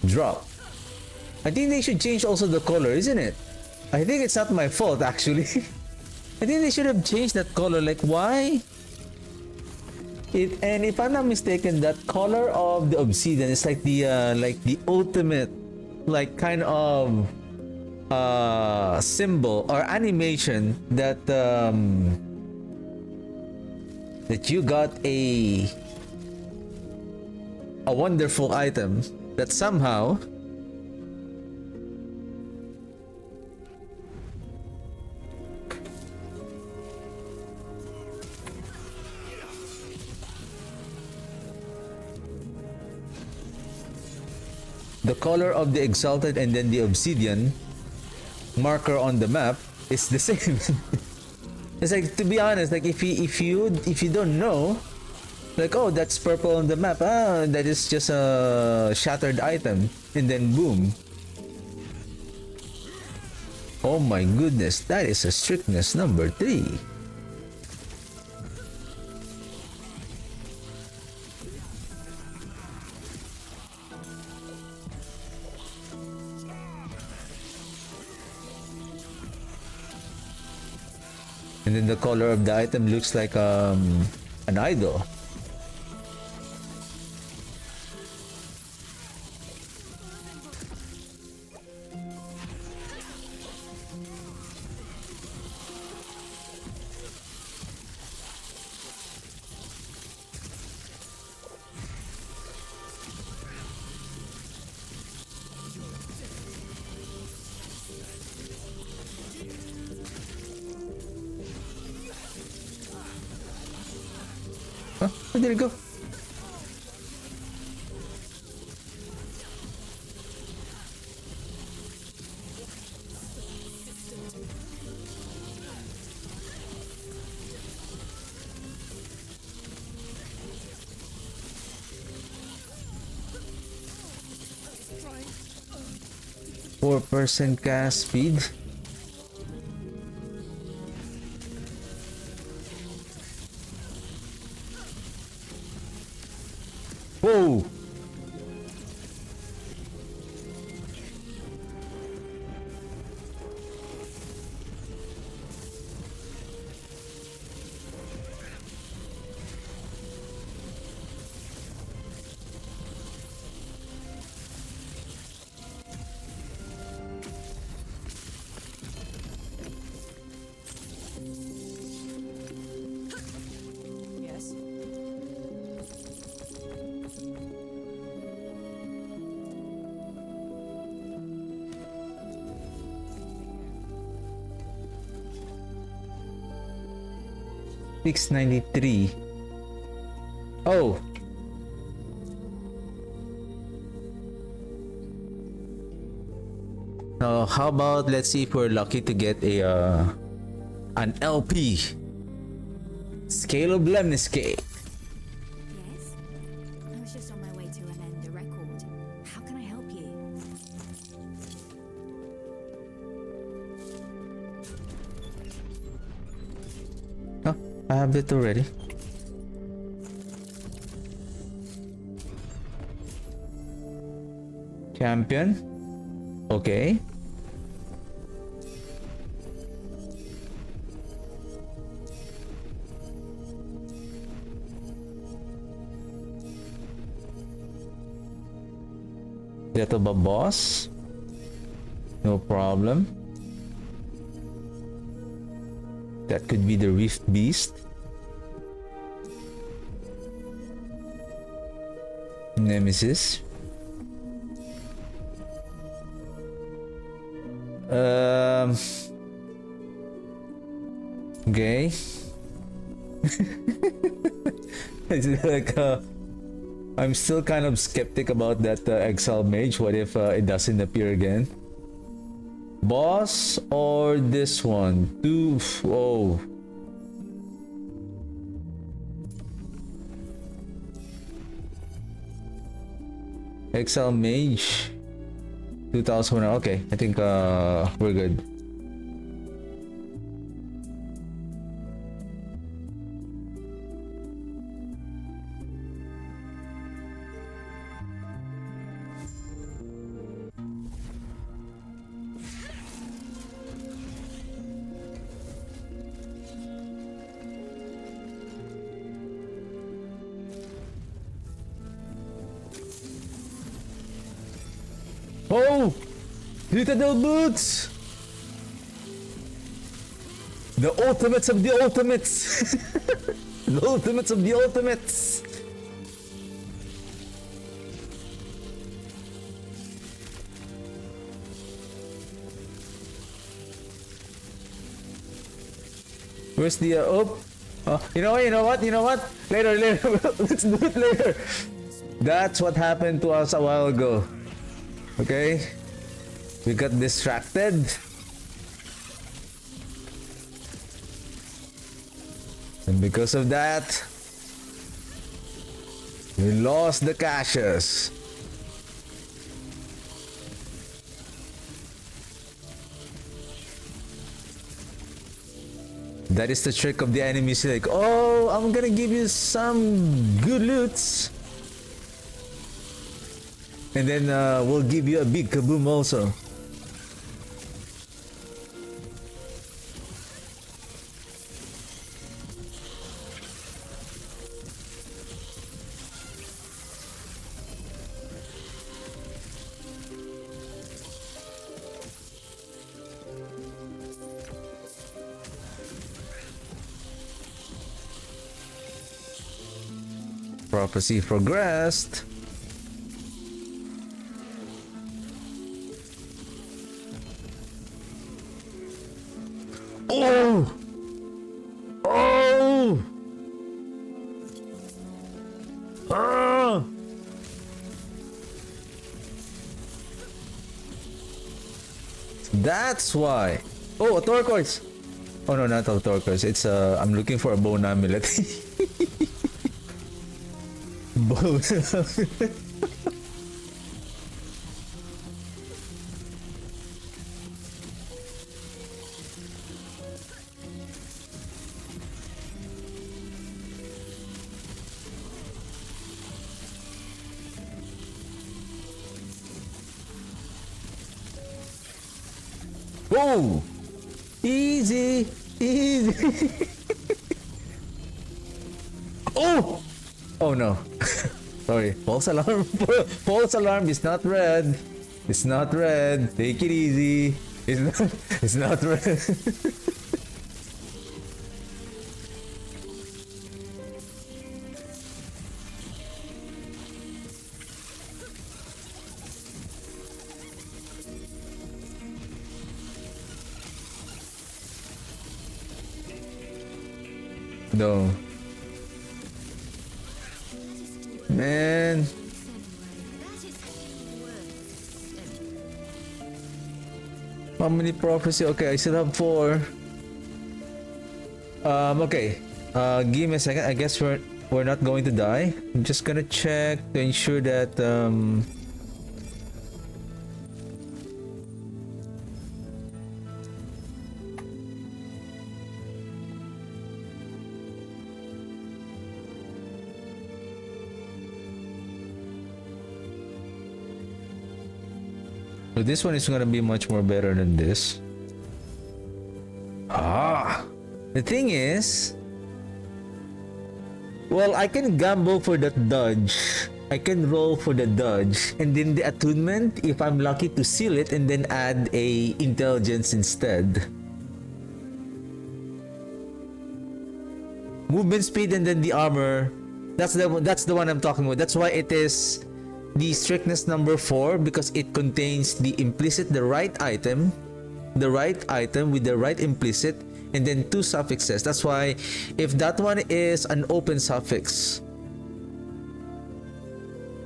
drop. I think they should change also the color, isn't it? I think it's not my fault actually. I think they should have changed that color. Like why? And if I'm not mistaken, that color of the obsidian is like the ultimate, like kind of symbol or animation that that you got a wonderful item that somehow the color of the exalted and then the obsidian marker on the map is the same. It's like, to be honest, like if you don't know, like, oh, that's purple on the map, that is just a shattered item, and then boom, oh my goodness, that is a strictness number 3. And then the color of the item looks like an idol. Huh? Where did it go? Four% cast speed. Whoa! Yes. 693. Oh. Now, how about let's see if we're lucky to get a an LP. Scale of Lemniscape. Yes? I was just on my way to amend a record. How can I help you? Oh, I have it already. Champion. Okay. Death of a boss. No problem. That could be the Rift Beast. Nemesis. Okay. It's like I'm still kind of skeptic about that Exile Mage. What if it doesn't appear again? Boss or this one? Oh. Exile Mage. 2000. Okay, I think we're good. Oh! Citadel Boots! The ultimates of the ultimates! The ultimates of the ultimates! Where's the you know what? Later. Let's do it later. That's what happened to us a while ago. Okay? We got distracted. And because of that, we lost the caches. That is the trick of the enemies. Like, oh, I'm gonna give you some good loots. And then we'll give you a big kaboom also. Prophecy progressed. Oh! Oh! Ah! That's why. Oh, a turquoise. Oh no, not a turquoise. It's I'm looking for a bone amulet. Bone amulet. Whoa! Easy! Easy! Oh! Oh no. Sorry. False alarm. False alarm. It's not red. It's not red. Take it easy. It's not red. No. Man. How many prophecy? Okay, I still have 4. Okay. Give me a second. I guess we're not going to die. I'm just gonna check to ensure that So this one is gonna be much more better than this. The thing is, well, I can gamble for that dodge. I can roll for the dodge, and then the attunement, if I'm lucky to seal it, and then add a intelligence instead. Movement speed and then the armor. That's the one I'm talking about. That's why it is the strictness number 4, because it contains the implicit, the right item with the right implicit, and then 2 suffixes. That's why if that one is an open suffix,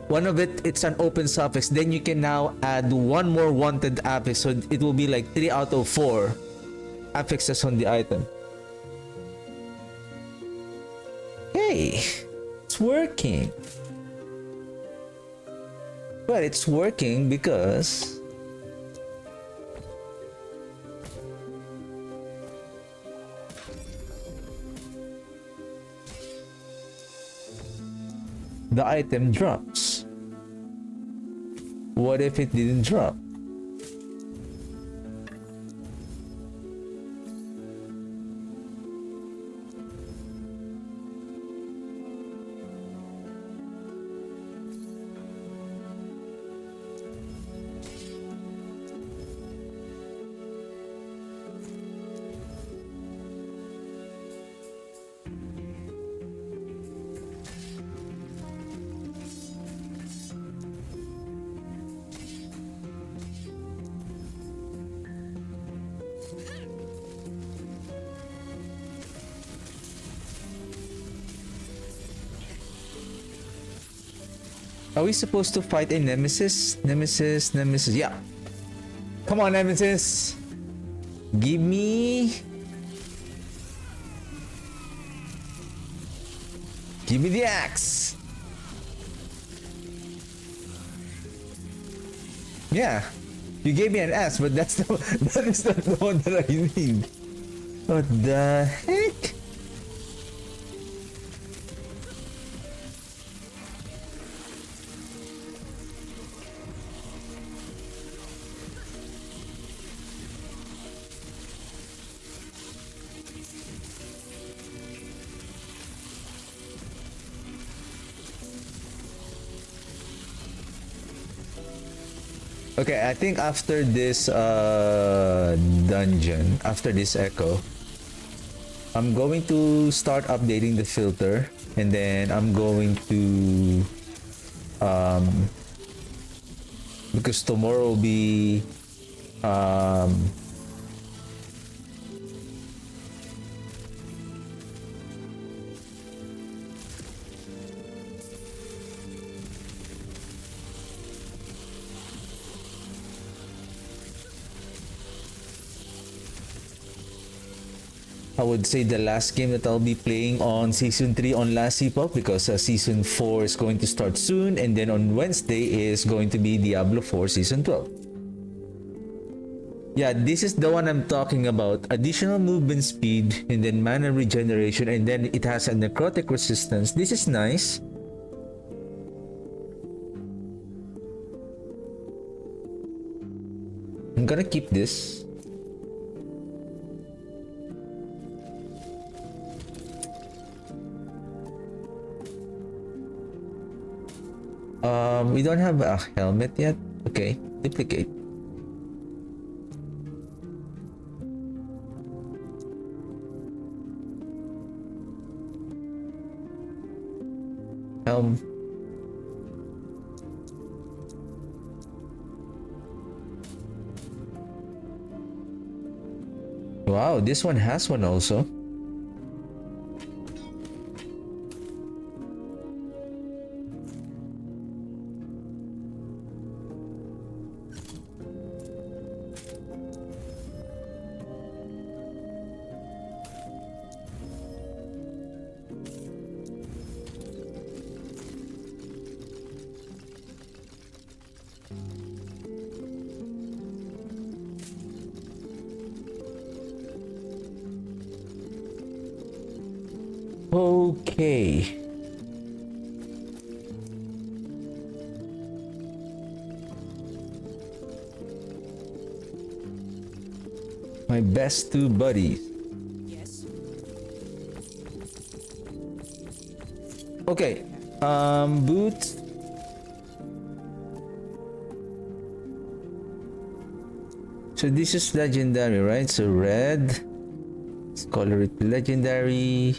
one of it's an open suffix, then you can now add one more wanted affix, so it will be like 3 out of 4 affixes on the item. Hey, it's working. But it's working because the item drops. What if it didn't drop? Are we supposed to fight a nemesis? Nemesis. Yeah. Come on, nemesis. Give me the axe. Yeah. You gave me an axe, but that is not the one that I need. What the heck? Okay, I think after this dungeon, after this echo, I'm going to start updating the filter, and then I'm going to because tomorrow will be I would say the last game that I'll be playing on Season 3 on last Epoch, because Season 4 is going to start soon, and then on Wednesday is going to be Diablo 4 Season 12. Yeah, this is the one I'm talking about. Additional movement speed, and then mana regeneration, and then it has a necrotic resistance. This is nice. I'm gonna keep this. We don't have a helmet yet. Okay, duplicate. Helm. Wow, this one has one also. Okay. My best two buddies. Yes. Okay. Boots. So this is legendary, right? So red. Let's color it legendary.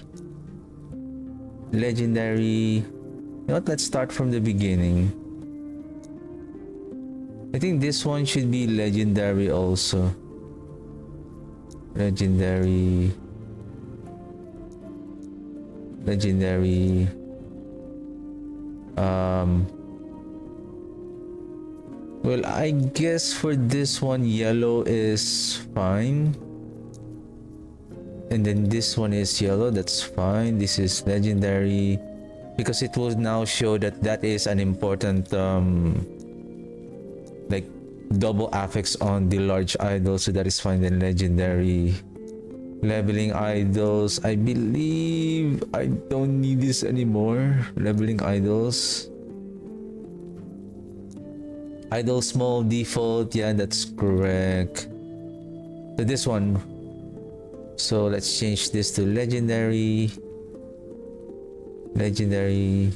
Legendary. You know what? Let's start from the beginning. I think this one should be legendary also. Legendary. Legendary. Well, I guess for this one, yellow is fine. And then this one is yellow, that's fine. This is legendary. Because it will now show that that is an important, like, double affix on the large idol. So that is fine. Then legendary. Leveling idols. I believe I don't need this anymore. Leveling idols. Idle small default, yeah, that's correct. So this one. So let's change this to legendary. Legendary.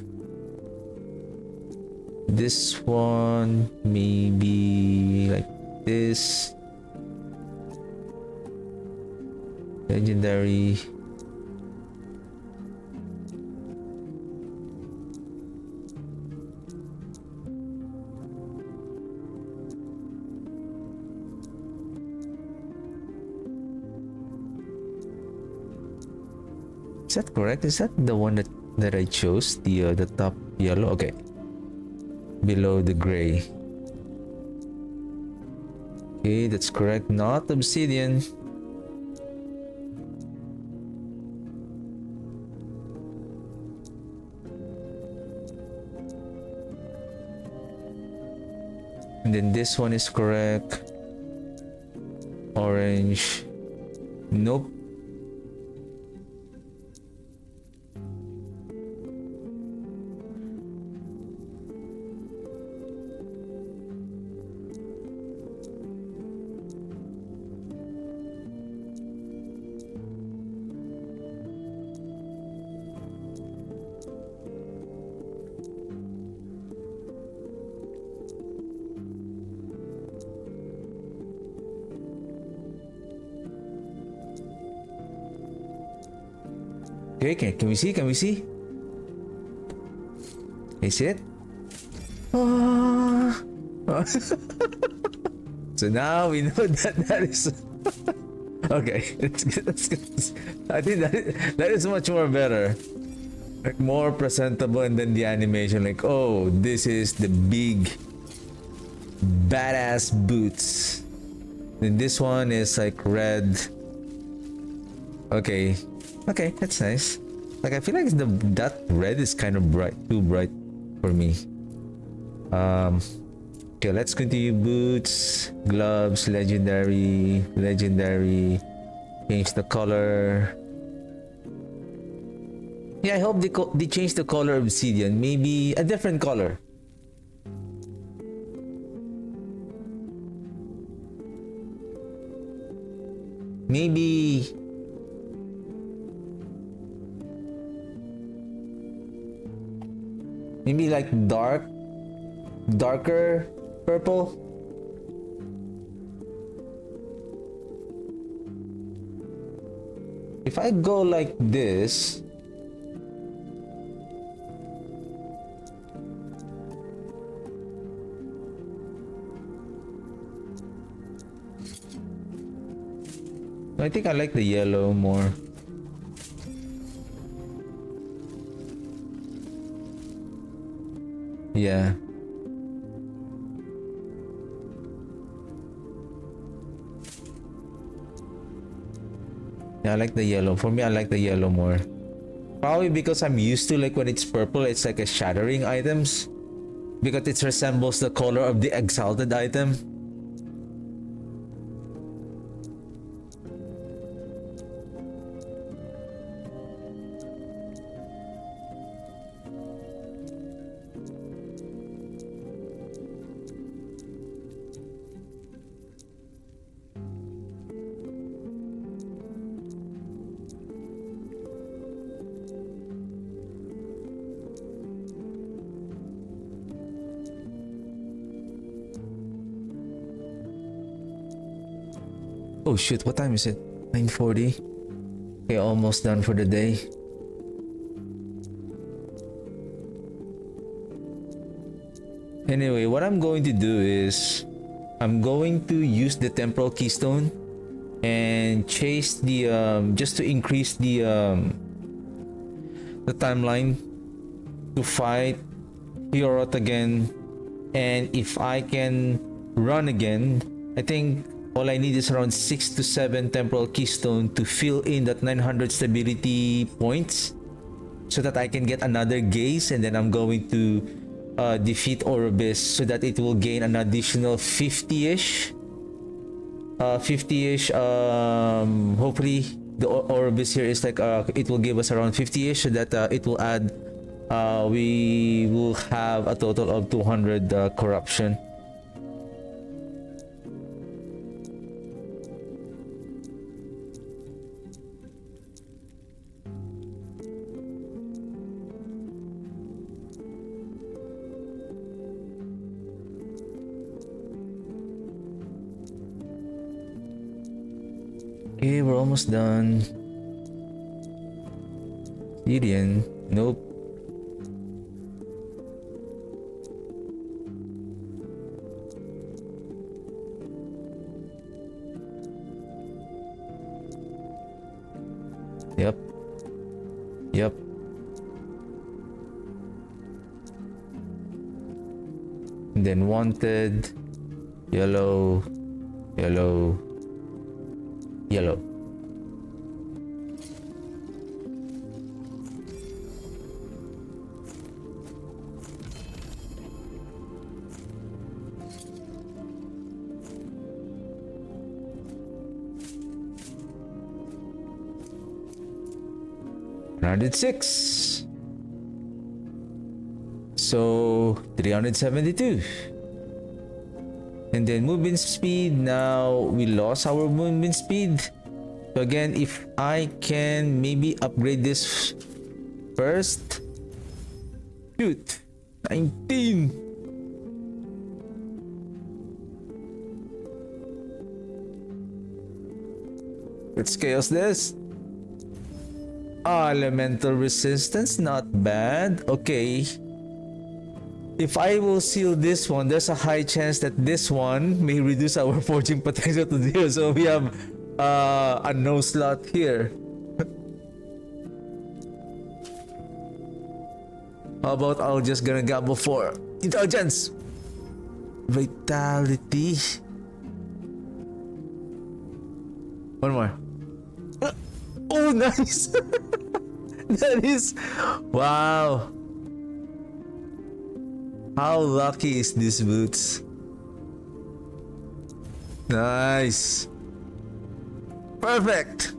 This one maybe like this. Legendary. Is that correct? Is that the one that I chose? The top yellow? Okay. Below the gray. Okay, that's correct. Not obsidian. And then this one is correct. Orange. Nope. Okay, can we see? Can we see? Is it? Ah. So now we know that is okay. That's good. That's good. I think that is much more better. Like more presentable, and then the animation, like, oh, this is the big badass boots. Then this one is like red. Okay. Okay, that's nice. Like, I feel like that red is kind of bright, too bright for me. Okay, let's continue. Boots, gloves, legendary, legendary. Change the color. Yeah, I hope they change the color of obsidian. Maybe a different color. Maybe like darker purple. If I go like this, I think I like the yellow more. Yeah. Yeah, I like the yellow. For me, I like the yellow more. Probably because I'm used to, like, when it's purple, it's like a shattering items. Because it resembles the color of the exalted item. Oh shit, what time is it? 9:40. Okay, almost done for the day. Anyway, what I'm going to do is I'm going to use the temporal keystone and chase the just to increase the timeline to fight Hiorot again, and if I can run again, I think all I need is around 6 to 7 temporal keystone to fill in that 900 stability points so that I can get another gaze, and then I'm going to defeat Orobis so that it will gain an additional 50-ish. Hopefully the Orobis here is like it will give us around 50-ish so that it will add we will have a total of 200 corruption. Okay, we're almost done. Gideon, nope. Yep. Yep. And then wanted, yellow, yellow, yellow. Rounded 6. So 372. And then movement speed. Now we lost our movement speed. So again, if I can maybe upgrade this first. Shoot. 19. Let's chaos this. Elemental resistance, not bad. Okay. If I will seal this one, there's a high chance that this one may reduce our forging potential to 0. So we have a no slot here. How about I'll just gonna gamble for intelligence, vitality. One more. Oh, nice. That is, wow. How lucky is this boots? Nice. Perfect.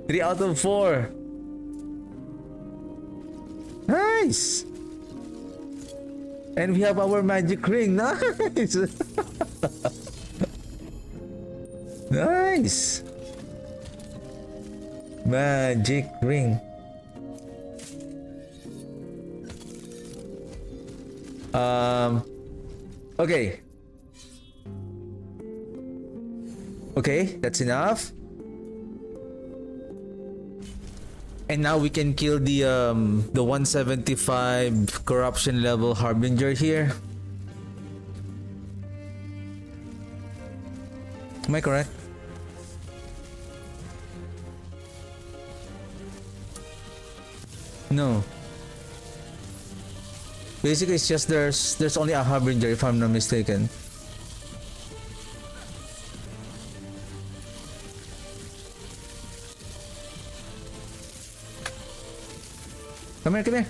3 out of 4. Nice. And we have our magic ring. Nice. Nice. Magic ring. Okay. Okay, that's enough. And now we can kill the 175 corruption level harbinger here. Am I correct? No. Basically, it's just there's only a harbinger if I'm not mistaken. Come here, come here.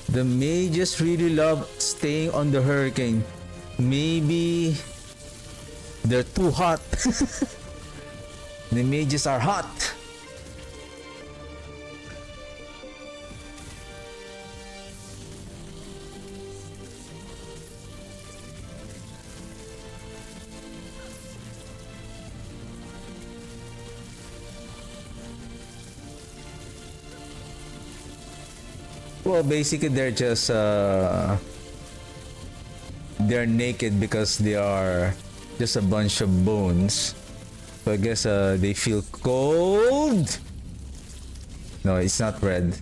The mages really love staying on the hurricane. Maybe they're too hot. The mages are hot. Well, basically they're just they're naked because they are just a bunch of bones. So I guess they feel cold. No, it's not red.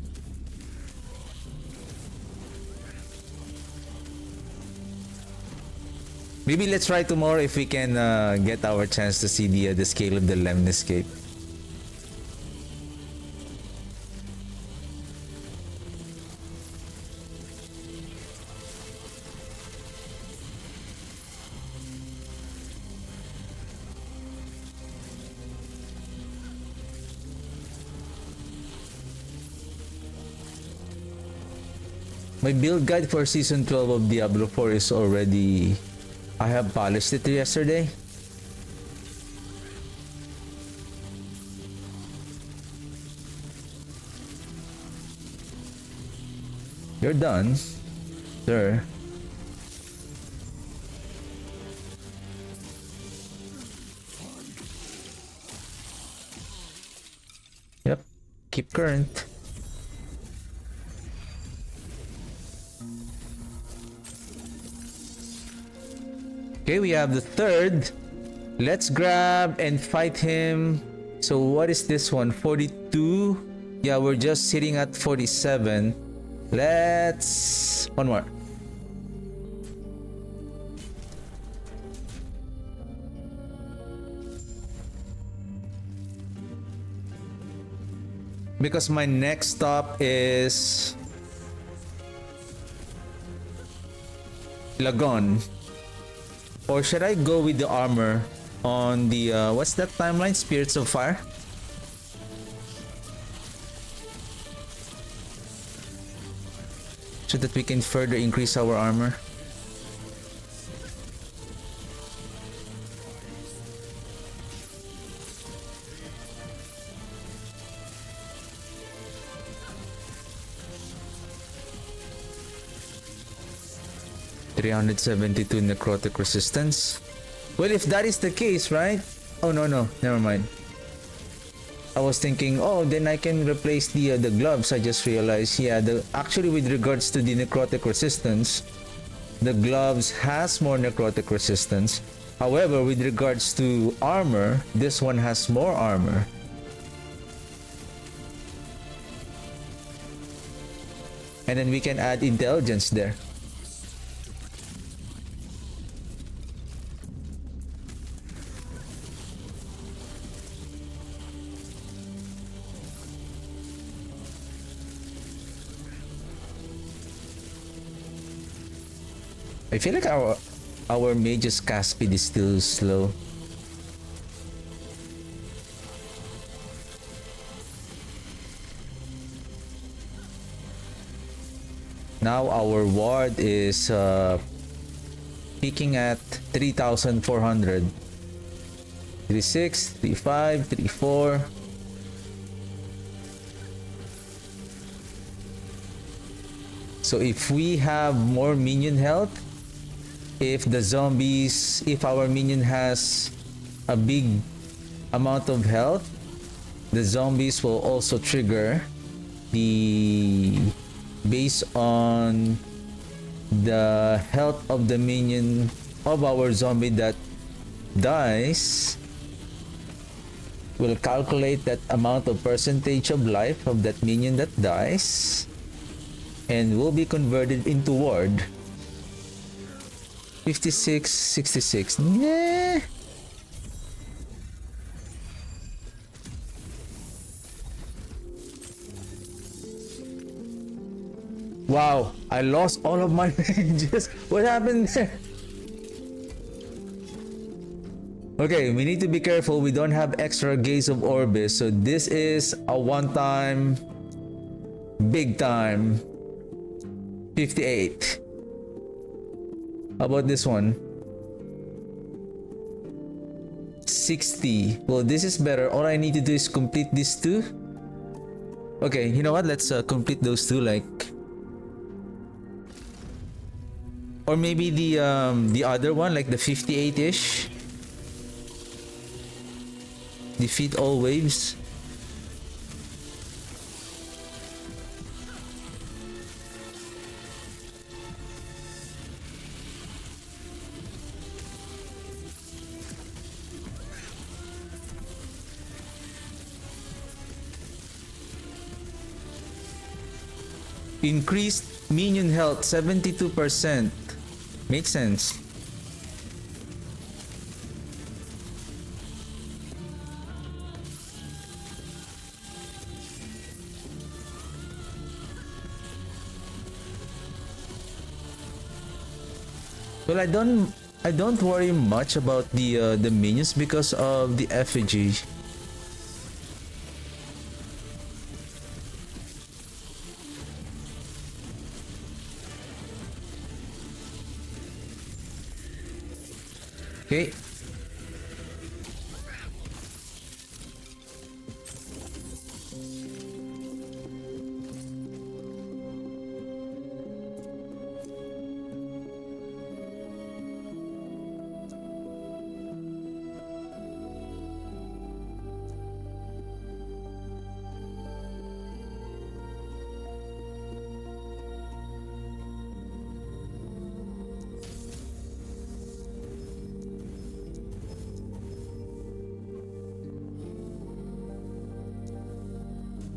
Maybe let's try tomorrow if we can get our chance to see the scale of the lemniscape. My build guide for season 12 of Diablo 4 is already... I have polished it yesterday. You're done, sir. Yep, keep current. Okay, we have the third. Let's grab and fight him. So what is this one? 42? Yeah, we're just sitting at 47. Let's... one more. Because my next stop is... Lagon. Or should I go with the armor on the, what's that timeline? Spirits of Fire? So that we can further increase our armor. (372) necrotic resistance. Well, if that is the case, right? Oh no, never mind. I was thinking, oh, then I can replace the gloves. I just realized, yeah, actually with regards to the necrotic resistance, the gloves has more necrotic resistance. However, with regards to armor, this one has more armor. And then we can add intelligence there. I feel like our mage's cast speed is still slow. Now our ward is peaking at 3,400. 36, 35, 34. So if we have more minion health, if our minion has a big amount of health, the zombies will also trigger the based on the health of the minion of our zombie that dies. We'll calculate that amount of percentage of life of that minion that dies and will be converted into ward. 56, 66. Nah. Wow, I lost all of my mages. What happened there? Okay, we need to be careful. We don't have extra Gaze of Orbis. So this is a one-time, big time. 58. How about this one? 60. Well, this is better. All I need to do is complete these two. Okay, you know what? Let's complete those two, like, or maybe the other one, like the 58-ish. Defeat all waves. Increased minion health 72%. Makes sense. Well, I don't worry much about the minions because of the effigy. Okay.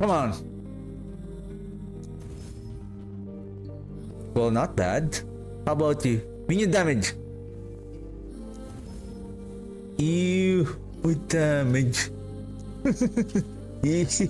Come on. Well, not bad. How about you? Minion damage. Ew, what damage? Yes.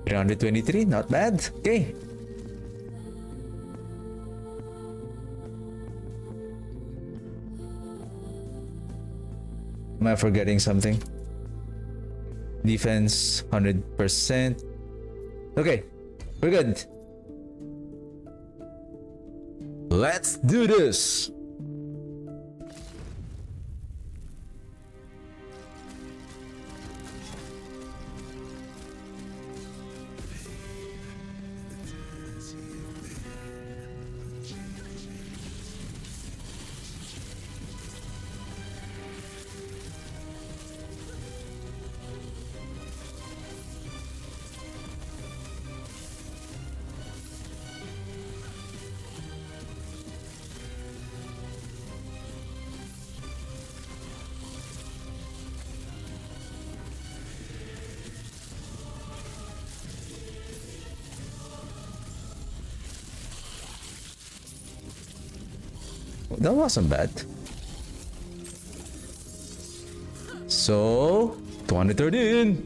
Round 23, not bad. Okay. Am I forgetting something? Defense 100%. Okay, we're good. Let's do this. That wasn't bad. So, 213.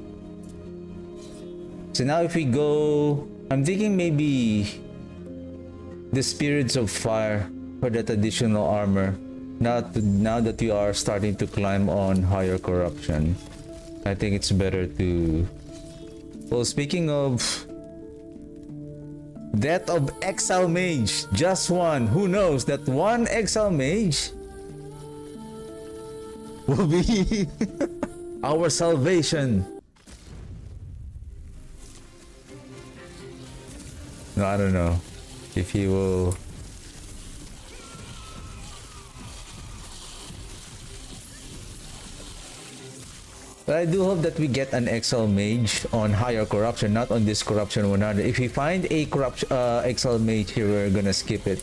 So now if we go, I'm thinking maybe the Spirits of Fire for that additional armor. Now that we are starting to climb on higher corruption, I think it's better to... Well, speaking of... Death of Exile Mage, just one. Who knows that one Exile Mage will be our salvation. No, I don't know if he will. But I do hope that we get an Exile Mage on higher corruption, not on this corruption 100. If we find a Exile Mage here, we're gonna skip it.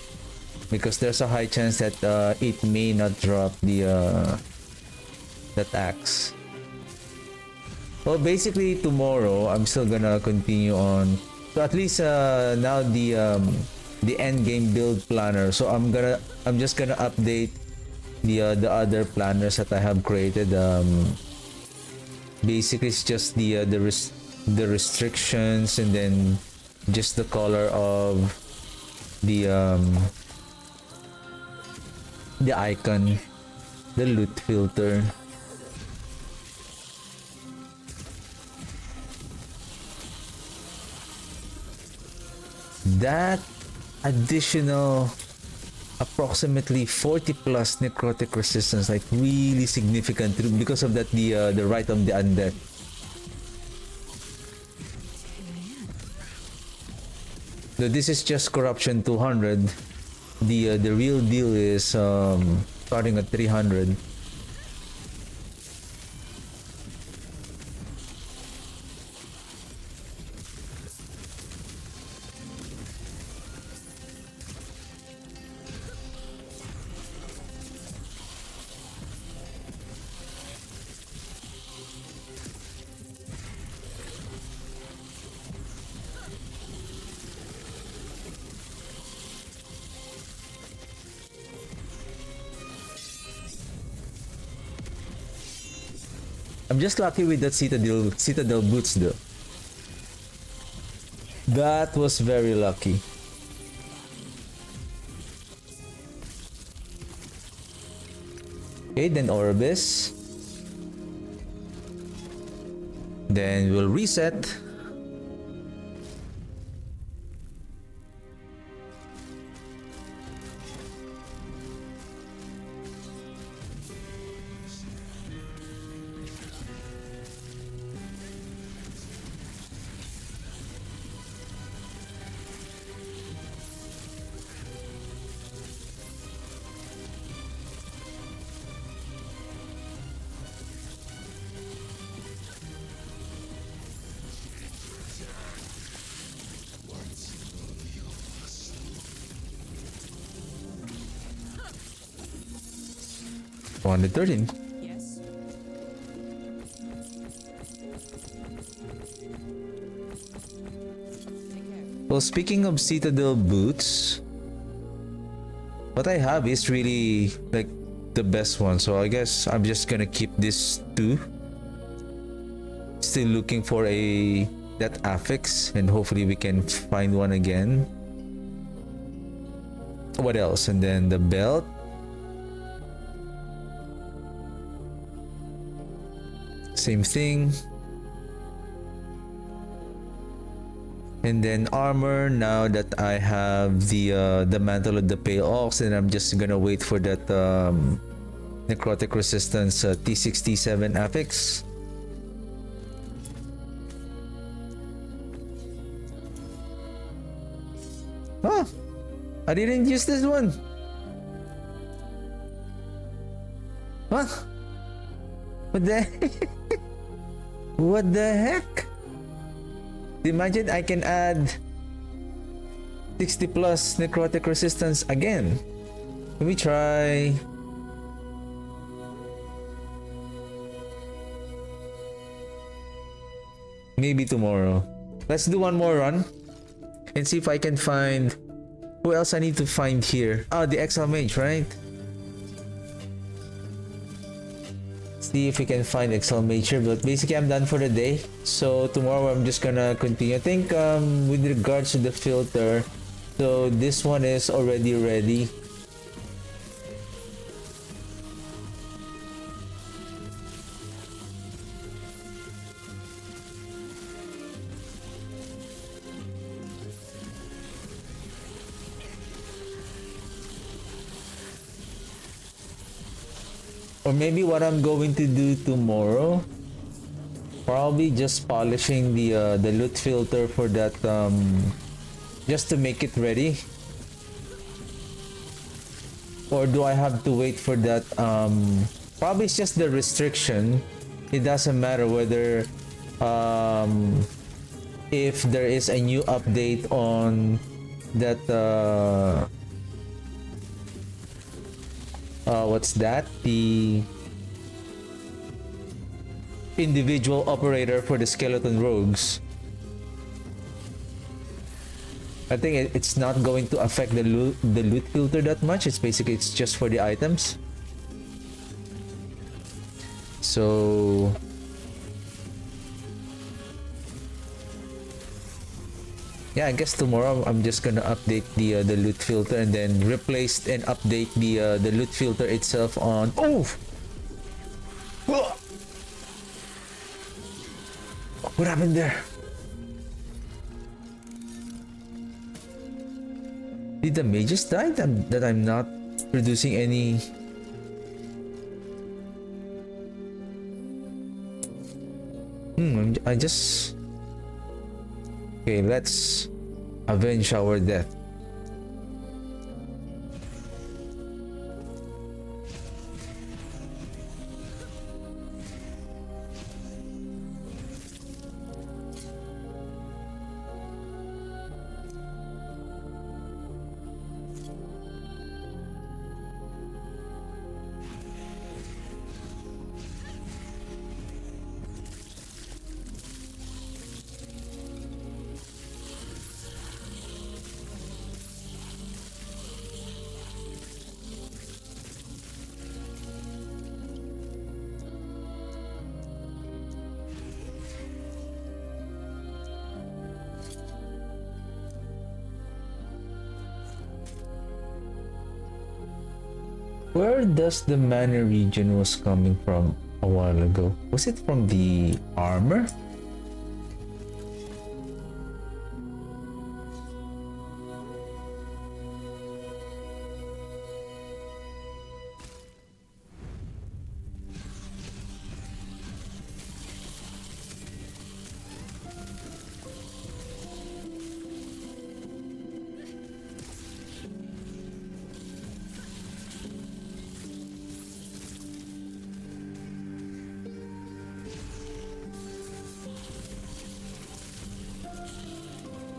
Because there's a high chance that it may not drop the that axe. Well, basically tomorrow, I'm still gonna continue on. So at least now the Endgame Build Planner. So I'm just gonna update the other planners that I have created. Basically it's just the restrictions, and then just the color of the icon, the loot filter. that additional approximately 40 plus necrotic resistance, like really significant because of that the right of the undead. So this is just corruption 200. The real deal is starting at 300. I'm just lucky with that Citadel boots though. That was very lucky. Okay, then Orbis. Then we'll reset. On the 13. Yes. Take care. Well, speaking of Citadel boots, what I have is really like the best one, so I guess I'm just gonna keep this two. Still looking for that affix, and hopefully we can find one again. What else? And then the belt. Same thing. And then armor, now that I have the mantle of the pale ox, and I'm just gonna wait for that necrotic resistance T67 affix. Huh, I didn't use this one. Huh? What the what the heck? Imagine I can add 60 plus necrotic resistance again. Let me try. Maybe tomorrow. Let's do one more run and see if I can find who else I need to find here. Oh, the Exile Mage, right? See if we can find Excel Major, but basically I'm done for the day. So tomorrow I'm just gonna continue. I think with regards to the filter, so this one is already ready. Or maybe what I'm going to do tomorrow, probably just polishing the loot filter for that, just to make it ready. Or do I have to wait for that? Probably it's just the restriction. It doesn't matter whether if there is a new update on that. What's that? The individual operator for the skeleton rogues. I think it's not going to affect the loot filter that much. It's just for the items. So yeah, I guess tomorrow I'm just gonna update the loot filter and then replace and update the loot filter itself on. Oh! What happened there? Did the mages die that I'm not producing any? I just... Okay, let's avenge our death. Where does the mana region was coming from a while ago? Was it from the armor?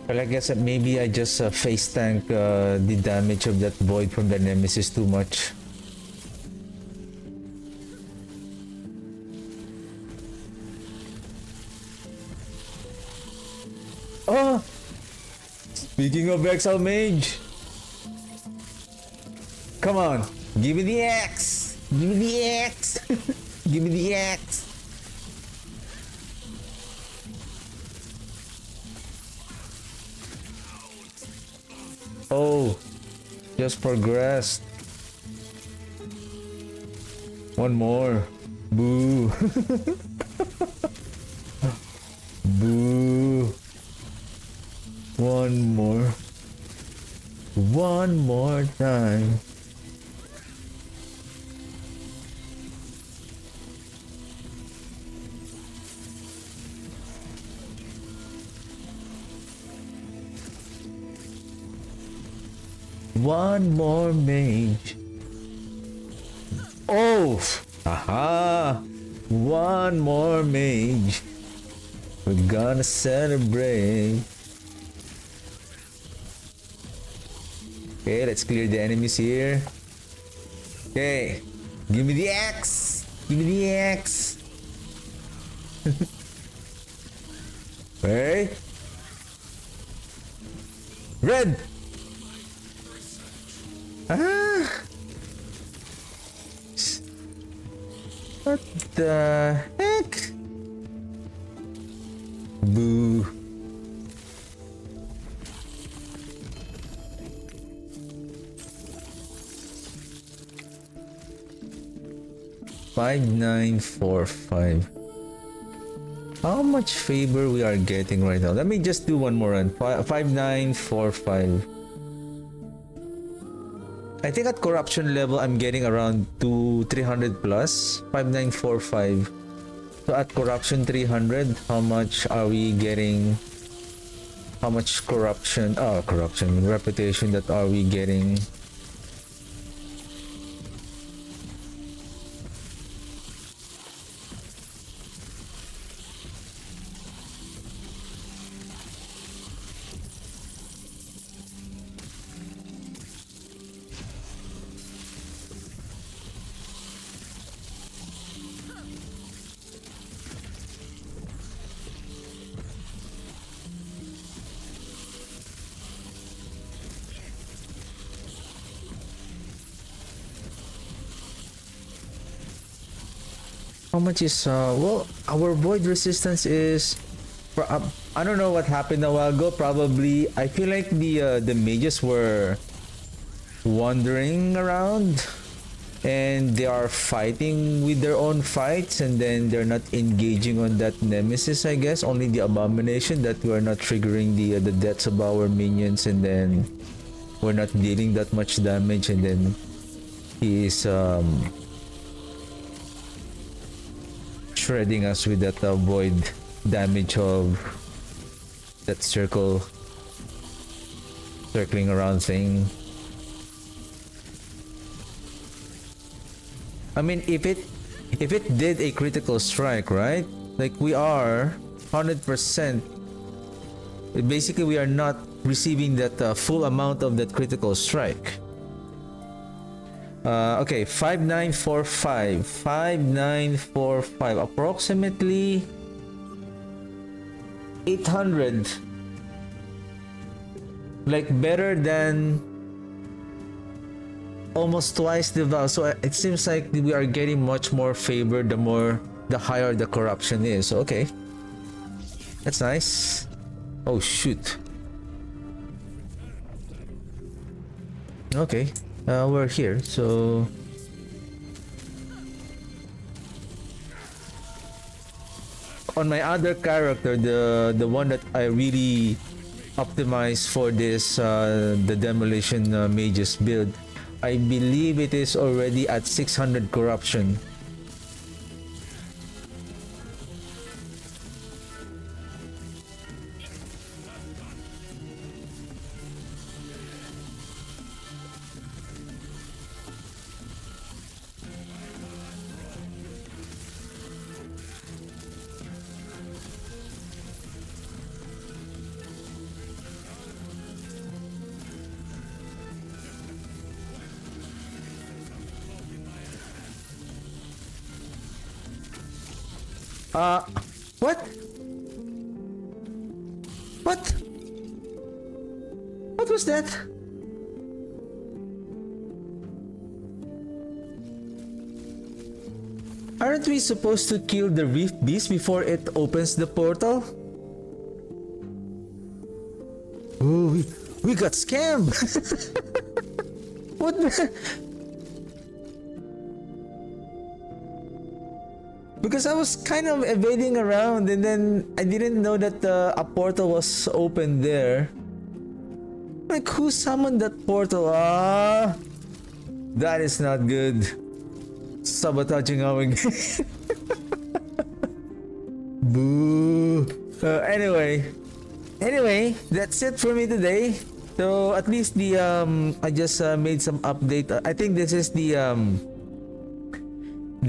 Well, I guess that maybe I just face tank the damage of that void from the nemesis too much. Oh! Speaking of Exile Mage! Come on! Give me the axe! Give me the axe! Give me the axe! Oh, just progressed. One more. Boo. Boo. One more. One more time. One more mage. Oh! Aha! One more mage. We're gonna celebrate. Okay, let's clear the enemies here. Okay. Give me the axe! Give me the axe! Hey! Red! Ah! What the heck? Boo. $5,945. How much favor we are getting right now? Let me just do one more run. 5,945. I think at corruption level, I'm getting around 300 plus. 5,945. So at corruption 300, how much are we getting? How much corruption? Oh, corruption. Reputation that are we getting? How much is well, our void resistance is I don't know what happened a while ago. Probably I feel like the mages were wandering around and they are fighting with their own fights, and then they're not engaging on that nemesis. I guess only the abomination that we're not triggering the deaths of our minions, and then we're not dealing that much damage, and then he is shredding us with that void damage of that circling around thing. I mean, if it did a critical strike, right? Like we are 100%. Basically, we are not receiving that full amount of that critical strike. Okay, 5945. Approximately 800. Like better than almost twice the value. So it seems like we are getting much more favor the higher the corruption is. Okay, that's nice. Oh shoot. Okay, we're here, so on my other character, the one that I really optimized for this the Demolition mages build, I believe it is already at 600 corruption. What? What? What was that? Aren't we supposed to kill the reef beast before it opens the portal? Oh, we got scammed! What the? Because I was kind of evading around, and then I didn't know that a portal was open there. Like, who summoned that portal? Ah, that is not good. Sabotaging our game. Boo. Anyway, that's it for me today. So at least the I just made some update. I think this is the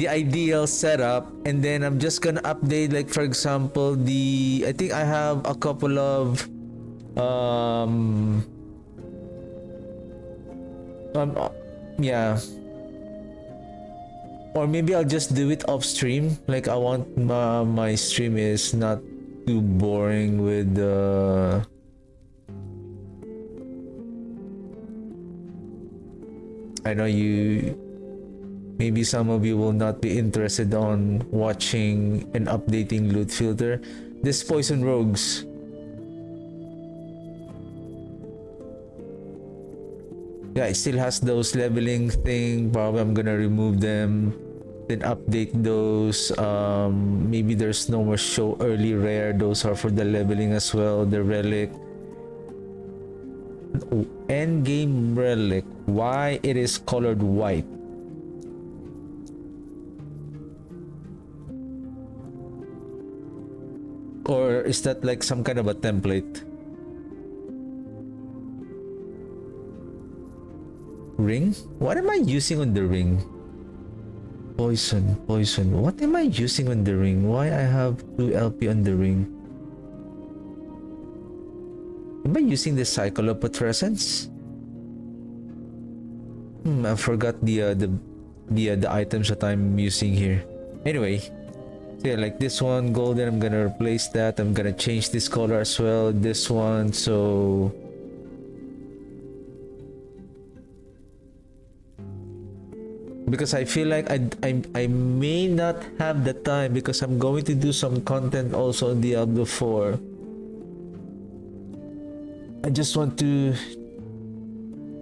ideal setup, and then I'm just gonna update, like for example, I think I have a couple of yeah, or maybe I'll just do it off stream. Like I want my stream is not too boring with I know maybe some of you will not be interested on watching and updating loot filter. This poison rogues. Yeah, it still has those leveling thing. Probably I'm gonna remove them, then update those. Maybe there's no more show early rare. Those are for the leveling as well. The relic. Oh, endgame relic. Why it is colored white? Or is that like some kind of a template? Ring? What am I using on the ring? Poison. What am I using on the ring? Why I have 2 LP on the ring? Am I using the cycle of putrescence? I forgot the items that I'm using here. Anyway. So yeah, like this one golden, I'm gonna replace that. I'm gonna change this color as well, this one. So because I feel like I may not have the time, because I'm going to do some content also on Diablo 4. I just want to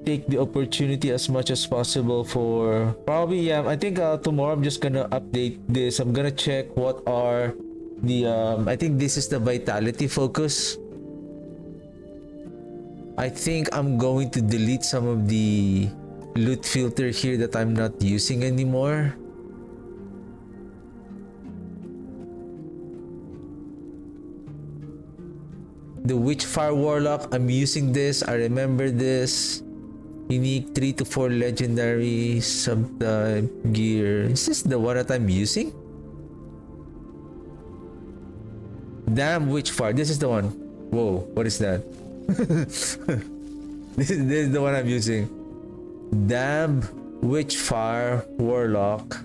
take the opportunity as much as possible for probably I think tomorrow I'm just gonna update this. I'm gonna check what are the I think this is the vitality focus. I think I'm going to delete some of the loot filter here that I'm not using anymore. The Witchfire Warlock, I'm using this. I remember this. Unique 3 to 4 legendary subtype gear. Is this the one that I'm using? Damned-Witchfire. This is the one. Whoa, what is that? This is the one I'm using. Damned-Witchfire Warlock.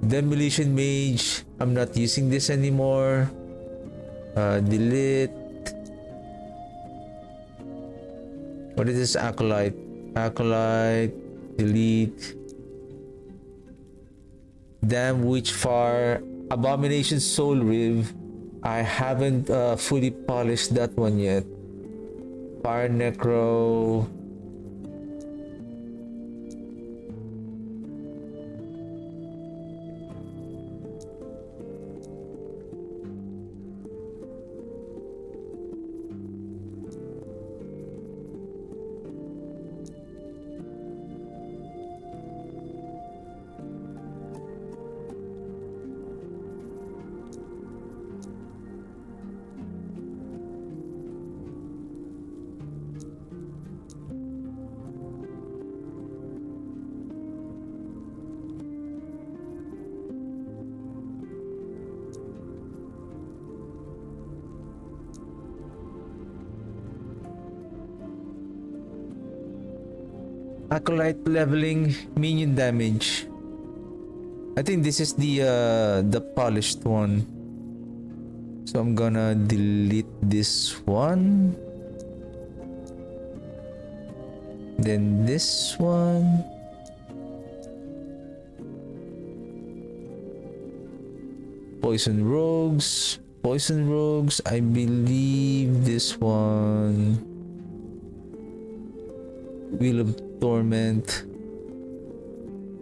Demolition Mage. I'm not using this anymore. Delete. What is this? Acolyte. Acolyte. Delete. Damned-Witchfire. Abomination Soul Riv. I haven't fully polished that one yet. Fire Necro. Acolyte leveling minion damage. I think this is the polished one. So I'm gonna delete this one. Then this one. Poison Rogues. Poison Rogues. I believe this one. Wheel of Torment.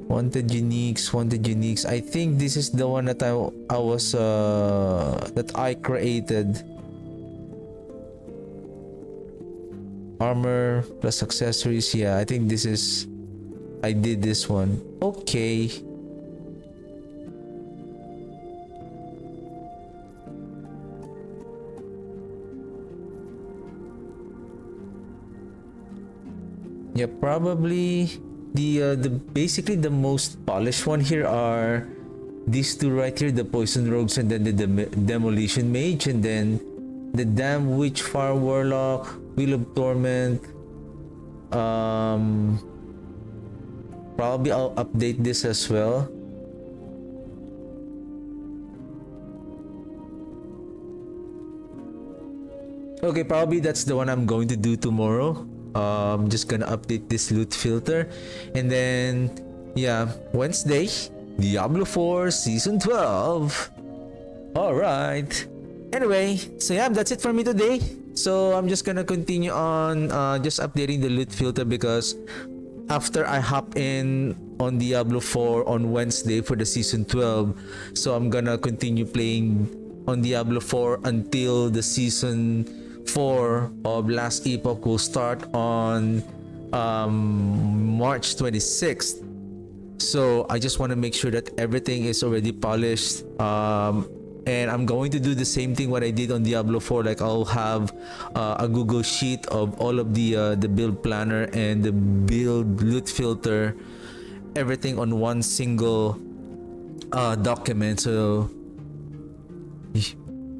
Wanted uniques. Wanted uniques. I think this is the one that I was that I created. Armor plus accessories. Yeah, I think this is. I did this one. Okay. Yeah, probably the basically the most polished one here are these two right here, the Poison Rogues and then the Demolition Mage, and then the Damned-Witchfire Warlock, Wheel of Torment. Probably I'll update this as well. Okay, probably that's the one I'm going to do tomorrow. I'm just gonna update this loot filter, and then yeah, Wednesday, Diablo 4 Season 12. Alright. Anyway, so yeah, that's it for me today. So I'm just gonna continue on just updating the loot filter, because after I hop in on Diablo 4 on Wednesday for the Season 12, so I'm gonna continue playing on Diablo 4 until the Season 4 of Last Epoch will start on March 26th. So I just want to make sure that everything is already polished, and I'm going to do the same thing what I did on Diablo 4. Like, I'll have a Google sheet of all of the build planner and the build loot filter, everything on one single document. So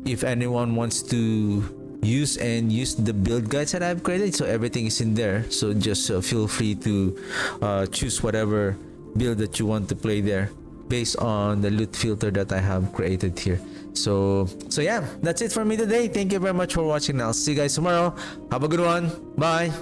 if anyone wants to use the build guides that I've created, so everything is in there. So just feel free to choose whatever build that you want to play there based on the loot filter that I have created here. So yeah, that's it for me today. Thank you very much for watching. I'll see you guys tomorrow. Have a good one. Bye.